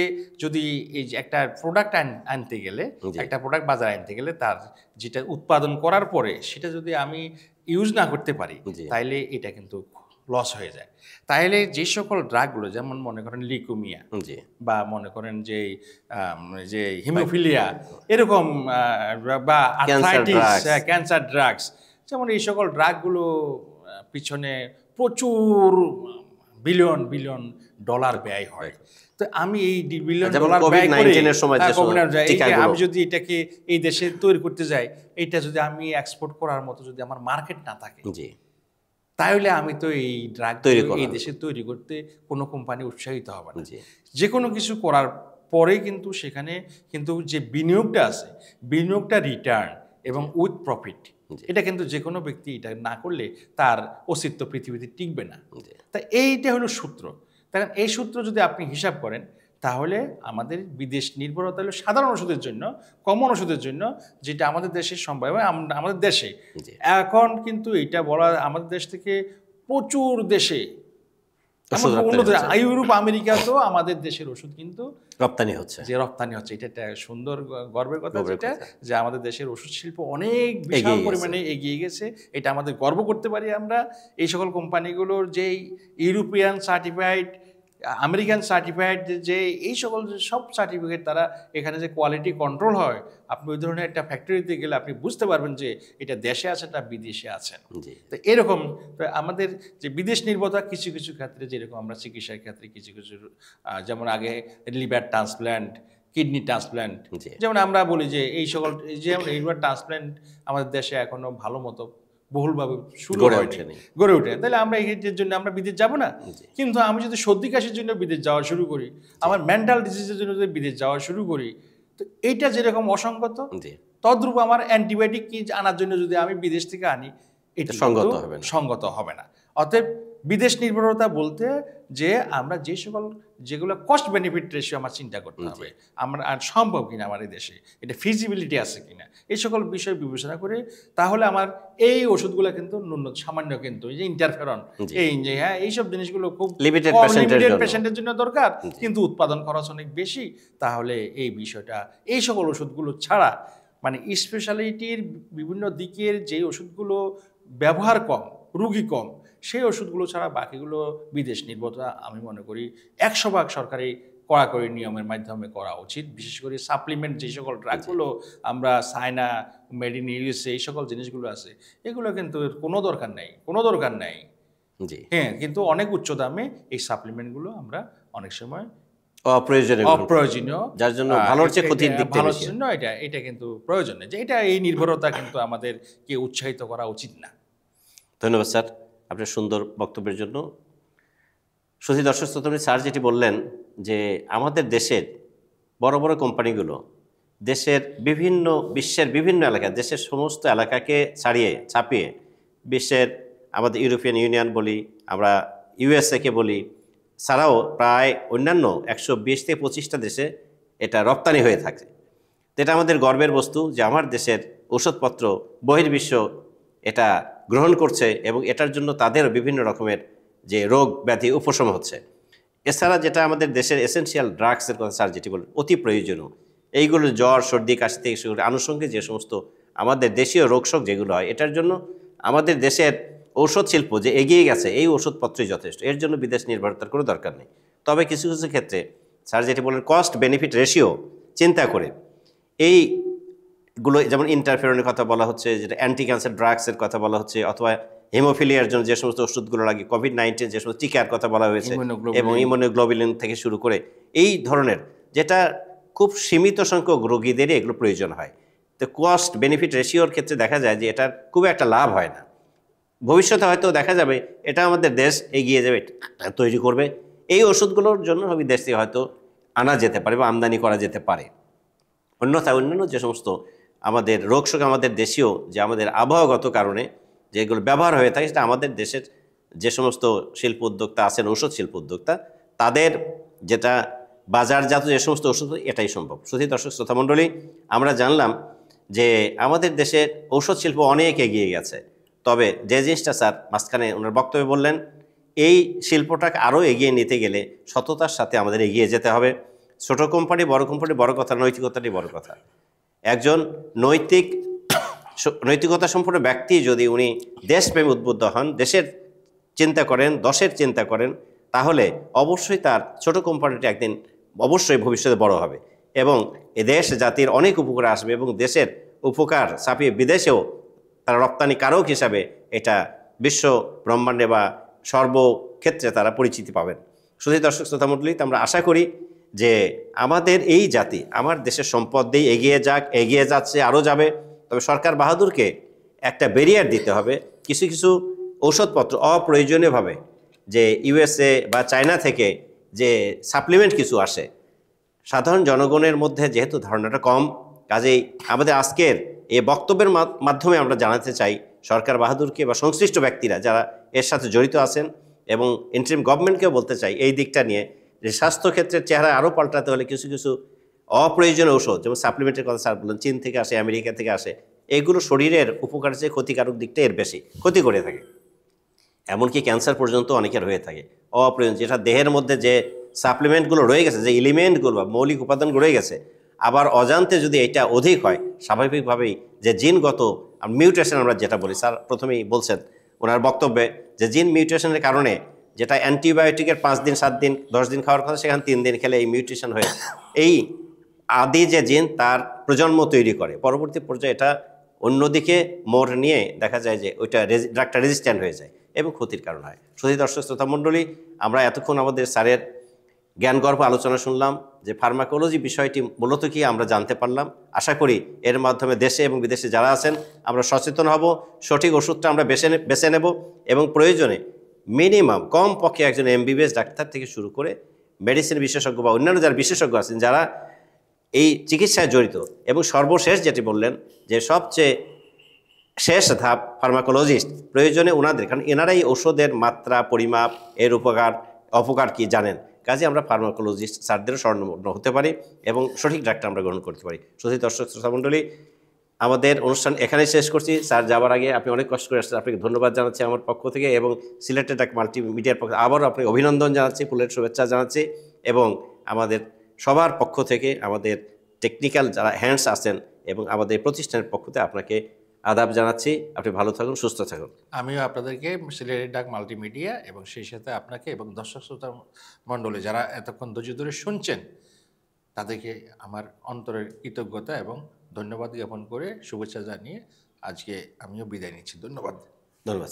যদি এই যে একটা প্রোডাক্ট আনতে গেলে, একটা প্রোডাক্ট বাজারে আনতে গেলে তার যেটা উৎপাদন করার পরে সেটা যদি আমি ইউজ না করতে পারি, তাইলে এটা কিন্তু লস হয়ে যায়। তাহলে যে সকল ড্রাগগুলো, যেমন মনে করেন লিকুমিয়া বা মনে করেন যে হিমোফিলিয়া এরকম, বা আর্থ্রাইটিস, ক্যান্সার ড্রাগস, যেমন এই সকল ড্রাগগুলো পিছনে প্রচুর বিলিয়ন বিলিয়ন ডলার ব্যয় হয়। তো আমি এই বিলিয়ন ডলার ব্যয় করে আমি যদি এটাকে এই দেশে তৈরি করতে যাই, এটা যদি আমি এক্সপোর্ট করার মতো যদি আমার মার্কেট না থাকে, তাহলে আমি তো এই ড্রাগ এই দেশে তৈরি করতে কোনো কোম্পানি উৎসাহিত হবে না। যে কোনো কিছু করার পরে কিন্তু সেখানে কিন্তু যে বিনিয়োগটা আছে, বিনিয়োগটা রিটার্ন এবং উইথ প্রফিট, এটা কিন্তু যে কোনো ব্যক্তি এটা না করলে তার অস্তিত্ব পৃথিবীতে টিকবে না। তাই এইটা হলো সূত্র। কারণ এই সূত্র যদি আপনি হিসাব করেন, তাহলে আমাদের বিদেশ নির্ভরতা হলো সাধারণ ওষুধের জন্য, কমন ওষুধের জন্য, যেটা আমাদের দেশের সম্ভব। আমাদের দেশে এখন কিন্তু এটা বলা, আমাদের দেশ থেকে প্রচুর দেশে ইউরোপ, আমেরিকা, তো আমাদের দেশের ওষুধ কিন্তু রপ্তানি হচ্ছে। এটা একটা সুন্দর গর্বের কথা, যেটা যে আমাদের দেশের ওষুধ শিল্প অনেক বিশাল পরিমাণে এগিয়ে গেছে। এটা আমাদের গর্ব করতে পারি আমরা। এই সকল কোম্পানিগুলোর যে ইউরোপিয়ান সার্টিফাইড, আমেরিকান সার্টিফাইড, যে এই সকল সব সার্টিফিকেট, তারা এখানে যে কোয়ালিটি কন্ট্রোল হয়, আপনি ওই ধরনের একটা ফ্যাক্টরিতে গেলে আপনি বুঝতে পারবেন যে এটা দেশে আছে না বিদেশে আছেন। তো এরকম আমাদের যে বিদেশ নির্ভরতা কিছু কিছু ক্ষেত্রে, যেরকম আমরা চিকিৎসার ক্ষেত্রে কিছু কিছু, যেমন আগে লিভার ট্রান্সপ্ল্যান্ট, কিডনি ট্রান্সপ্ল্যান্ট, যেমন আমরা বলি যে এই সকল, যেমন লিভার ট্রান্সপ্ল্যান্ট আমাদের দেশে এখনো ভালো মতো বহুলভাবে গড়ে ওঠে। তাহলে আমরা এর জন্য আমরা বিদেশ যাব না। কিন্তু আমি যদি সর্দি কাশির জন্য বিদেশ যাওয়া শুরু করি, আমার মেন্টাল ডিজিজের জন্য যদি বিদেশ যাওয়া শুরু করি, তো এইটা যেরকম অসঙ্গত, তদ্রূপ আমার অ্যান্টিবায়োটিক কি আনার জন্য যদি আমি বিদেশ থেকে আনি, এটা সঙ্গত হবে না। অতএব বিদেশ নির্ভরতা বলতে যে আমরা যেগুলো কস্ট বেনিফিট রেশিও আমার চিন্তা করতে হবে, আমরা আর সম্ভব কিনা আমার এই দেশে, এটা ফিজিবিলিটি আছে কিনা, এই সকল বিষয় বিবেচনা করে, তাহলে আমার এই ওষুধগুলো কিন্তু সামান্য, কিন্তু এই যে ইন্টারফেরন, এইসব জিনিসগুলো খুব লিমিটেড পেশেন্টের জন্য দরকার, কিন্তু উৎপাদন খরচ অনেক বেশি। তাহলে এই বিষয়টা, এই সকল ওষুধগুলো ছাড়া, মানে স্পেশালিটির বিভিন্ন দিকের যে ওষুধগুলো ব্যবহার কম, রুগী কম, সেই ওষুধগুলো ছাড়া বাকিগুলো বিদেশ নির্ভরতা আমি মনে করি 100% সরকারি কড়াকড়ি নিয়মের মাধ্যমে করা উচিত। বিশেষ করে সাপ্লিমেন্ট যে সকল ড্রাগগুলো আমরা চায়না, মেড ইন ইউএসএ, এই সকল জিনিসগুলো আছে, এগুলো কিন্তু কোনো দরকার নেই। হ্যাঁ, কিন্তু অনেক উচ্চ দামে এই সাপ্লিমেন্টগুলো আমরা অনেক সময় অপ্রয়োজনীয়, যার জন্য ভালোর জন্য এটা কিন্তু প্রয়োজন নেই, যে এটা এই নির্ভরতা কিন্তু আমাদেরকে উৎসাহিত করা উচিত না। ধন্যবাদ স্যার আপনার সুন্দর বক্তব্যের জন্য। সুধী দর্শক শ্রোতা, স্যার যেটি বললেন যে আমাদের দেশের বড় বড় কোম্পানিগুলো বিশ্বের বিভিন্ন এলাকায়, দেশের সমস্ত এলাকাকে ছাপিয়ে বিশ্বের, আমাদের ইউরোপিয়ান ইউনিয়ন বলি, আমরা ইউএসএকে বলি, ছাড়াও প্রায় অন্যান্য 120 থেকে 25টা দেশে এটা রপ্তানি হয়ে থাকে। এটা আমাদের গর্বের বস্তু যে আমার দেশের ওষুধপত্র বহির্বিশ্ব এটা গ্রহণ করছে, এবং এটার জন্য তাদেরও বিভিন্ন রকমের যে রোগ ব্যাধি উপশম হচ্ছে। এছাড়া যেটা আমাদের দেশের এসেনশিয়াল ড্রাগসের কথা স্যার যেটি বলেন, অতি প্রয়োজনীয়, এইগুলো জ্বর, সর্দি, কাশি থেকে শুরু করে আনুষঙ্গিক যে সমস্ত আমাদের দেশীয় রোগশোক যেগুলো হয়, এটার জন্য আমাদের দেশের ঔষধ শিল্প যে এগিয়ে গেছে, এই ওষুধপত্রই যথেষ্ট। এর জন্য বিদেশ নির্ভরতার কোনো দরকার নেই। তবে কিছু কিছু ক্ষেত্রে স্যার যেটি বলেন, কস্ট বেনিফিট রেশিও চিন্তা করে এইগুলো, যেমন ইন্টারফেরনের কথা বলা হচ্ছে, যেটা অ্যান্টি ক্যান্সার ড্রাগসের কথা বলা হচ্ছে, অথবা হিমোফিলিয়ার জন্য যে সমস্ত ওষুধগুলো লাগে, কোভিড-19 যে সমস্ত টিকার কথা বলা হয়েছে, এবং ইমিউনোগ্লোবুলিন থেকে শুরু করে এই ধরনের, যেটা খুব সীমিত সংখ্যক রোগীদেরই এগুলো প্রয়োজন হয়। তো কস্ট বেনিফিট রেশিওর ক্ষেত্রে দেখা যায় যে এটার খুব একটা লাভ হয় না। ভবিষ্যতে হয়তো দেখা যাবে এটা আমাদের দেশ এগিয়ে যাবে, তৈরি করবে, এই ওষুধগুলোর জন্য দেশ থেকে হয়তো আনা যেতে পারে বা আমদানি করা যেতে পারে। অন্যথায় অন্যান্য যে সমস্ত আমাদের রোগশোক আমাদের দেশীয়, যে আমাদের আবহাওয়াগত কারণে যেগুলো ব্যবহার হয়ে থাকে, সেটা আমাদের দেশের যে সমস্ত শিল্প উদ্যোক্তা আছেন, ঔষধ শিল্প উদ্যোক্তা, তাদের যেটা বাজারজাত যে সমস্ত ওষুধ, এটাই সম্ভব। শুধু দর্শক শ্রোতা মণ্ডলী, আমরা জানলাম যে আমাদের দেশের ঔষধ শিল্প অনেক এগিয়ে গেছে, তবে যে জিনিসটা স্যার মাঝখানে ওনার বক্তব্যে বললেন, এই শিল্পটাকে আরও এগিয়ে নিতে গেলে সততার সাথে আমাদের এগিয়ে যেতে হবে। ছোট কোম্পানি বড় কথা, নৈতিকতাটাই বড় কথা। একজন নৈতিকতা সম্পন্ন ব্যক্তি যদি উনি দেশপ্রেমে উদ্বুদ্ধ হন, দেশের চিন্তা করেন, দশের চিন্তা করেন, তাহলে অবশ্যই তার ছোট কোম্পানিটি একদিন অবশ্যই ভবিষ্যতে বড় হবে এবং এ দেশ জাতির অনেক উপকার আসবে এবং দেশের উপকার ছাপিয়ে বিদেশেও তারা রপ্তানিকারক হিসাবে এটা বিশ্ব ব্রহ্মাণ্ডে বা সর্বক্ষেত্রে তারা পরিচিতি পাবেন। শুধু দর্শক শ্রোতা মণ্ডলী, আমরা আশা করি যে আমাদের এই জাতি আমার দেশের সম্পদ দিয়ে এগিয়ে যাচ্ছে, আরও যাবে। তবে সরকার বাহাদুরকে একটা ব্যারিয়ার দিতে হবে। কিছু কিছু ঔষধপত্র অপ্রয়োজনীয়ভাবে যে ইউএসএ বা চায়না থেকে যে সাপ্লিমেন্ট কিছু আসে, সাধারণ জনগণের মধ্যে যেহেতু ধারণাটা কম, কাজেই আমাদের আজকের এই বক্তব্যের মাধ্যমে আমরা জানাতে চাই সরকার বাহাদুরকে বা সংশ্লিষ্ট ব্যক্তিরা যারা এর সাথে জড়িত আছেন এবং ইন্টারিম গভর্নমেন্টকেও বলতে চাই এই দিকটা নিয়ে, যে স্বাস্থ্যক্ষেত্রের চেহারা আরও পাল্টাতে হলে কিছু কিছু অপ্রয়োজনীয় ঔষধ, যেমন সাপ্লিমেন্টের কথা স্যার বললেন, চীন থেকে আসে, আমেরিকা থেকে আসে, এগুলো শরীরের উপকারের চেয়ে ক্ষতিকারক দিকটা এর বেশি ক্ষতি করে থাকে। এমনকি ক্যান্সার পর্যন্ত অনেকের হয়ে থাকে অপ্রয়োজন, যেটা দেহের মধ্যে যে সাপ্লিমেন্টগুলো রয়ে গেছে, যে এলিমেন্টগুলো বা মৌলিক উপাদানগুলো রয়ে গেছে, আবার অজান্তে যদি এটা অধিক হয়, স্বাভাবিকভাবেই যে জিনগত মিউটেশন আমরা যেটা বলি, স্যার প্রথমেই বলছেন ওনার বক্তব্যে যে জিন মিউটেশনের কারণে যেটা অ্যান্টিবায়োটিকের 5 দিন 7 দিন 10 দিন খাওয়ার কথা, সেখানে 3 দিন খেলে এই মিউটেশন হয়ে এই আদি যে জিন তার প্রজন্ম তৈরি করে, পরবর্তী পর্যায়ে এটা অন্যদিকে মোড় নিয়ে দেখা যায় যে ওইটা ড্রাগটা রেজিস্ট্যান্ট হয়ে যায় এবং ক্ষতির কারণ হয়। শুধু দর্শক শ্রোতা মণ্ডলী, আমরা এতক্ষণ আমাদের স্যারের জ্ঞানগর্ভ আলোচনা শুনলাম, যে ফার্মাকোলজি বিষয়টি মূলত কি আমরা জানতে পারলাম। আশা করি এর মাধ্যমে দেশে এবং বিদেশে যারা আছেন আমরা সচেতন হব, সঠিক ওষুধটা আমরা বেছে নেব এবং প্রয়োজনে মিনিমাম কম পক্ষে একজন এমবিবিএস ডাক্তার থেকে শুরু করে মেডিসিন বিশেষজ্ঞ বা অন্যান্য যারা বিশেষজ্ঞ আছেন যারা এই চিকিৎসায় জড়িত, এবং সর্বশেষ যেটি বললেন যে সবচেয়ে শেষ ধাপ ফার্মাকোলজিস্ট, প্রয়োজনে ওনাদের, কারণ এনারাই ওষুধের মাত্রা, পরিমাপ, এর অপকার কি জানেন। কাজে আমরা ফার্মাকোলজিস্ট স্যারদেরও স্বর্ণমগ্ন হতে পারি এবং সঠিক ডাক্তার আমরা গ্রহণ করতে পারি। শুধু দর্শক শ্রোতা মণ্ডলী, আমাদের অনুষ্ঠান এখানেই শেষ করছি। স্যার যাওয়ার আগে আপনি অনেক কষ্ট করে আসছেন, আপনাকে ধন্যবাদ জানাচ্ছি আমার পক্ষ থেকে এবং সিলেটেড ডাক মাল্টিমিডিয়ার পক্ষ থেকে আবারও আপনাকে অভিনন্দন জানাচ্ছি, ফুলের শুভেচ্ছা জানাচ্ছি এবং আমাদের সবার পক্ষ থেকে, আমাদের টেকনিক্যাল যারা হ্যান্ডস আছেন এবং আমাদের প্রতিষ্ঠানের পক্ষ থেকে আপনাকে আদাব জানাচ্ছি। আপনি ভালো থাকুন, সুস্থ থাকুন। আমিও আপনাদেরকে সিলেটেড ডাক মাল্টিমিডিয়া এবং সেই সাথে আপনাকে এবং দর্শক শ্রোতা মণ্ডলী যারা এতক্ষণ ধৈর্য ধরে শুনছেন, তাদেরকে আমার অন্তরের কৃতজ্ঞতা এবং ধন্যবাদ জ্ঞাপন করে শুভেচ্ছা জানিয়ে আজকে আমিও বিদায় নিচ্ছি। ধন্যবাদ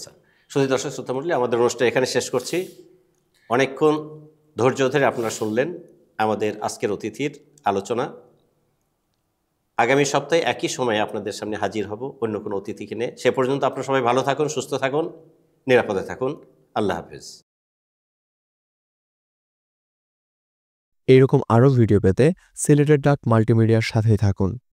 স্যার। শুধু দর্শক শ্রোতা মণ্ডলী, আমাদের অনুষ্ঠান এখানে শেষ করছি। অনেকক্ষণ ধৈর্য ধরে আপনারা শুনলেন আমাদের আজকের অতিথির আলোচনা। আগামী সপ্তাহে একই সময়ে আপনাদের সামনে হাজির হব অন্য কোনো অতিথিকে নিয়ে। সে পর্যন্ত আপনারা সবাই ভালো থাকুন, সুস্থ থাকুন, নিরাপদে থাকুন। আল্লাহ হাফেজ। এরকম আরও ভিডিও পেতে সিলেটেড ডাক মাল্টিমিডিয়ার সাথেই থাকুন।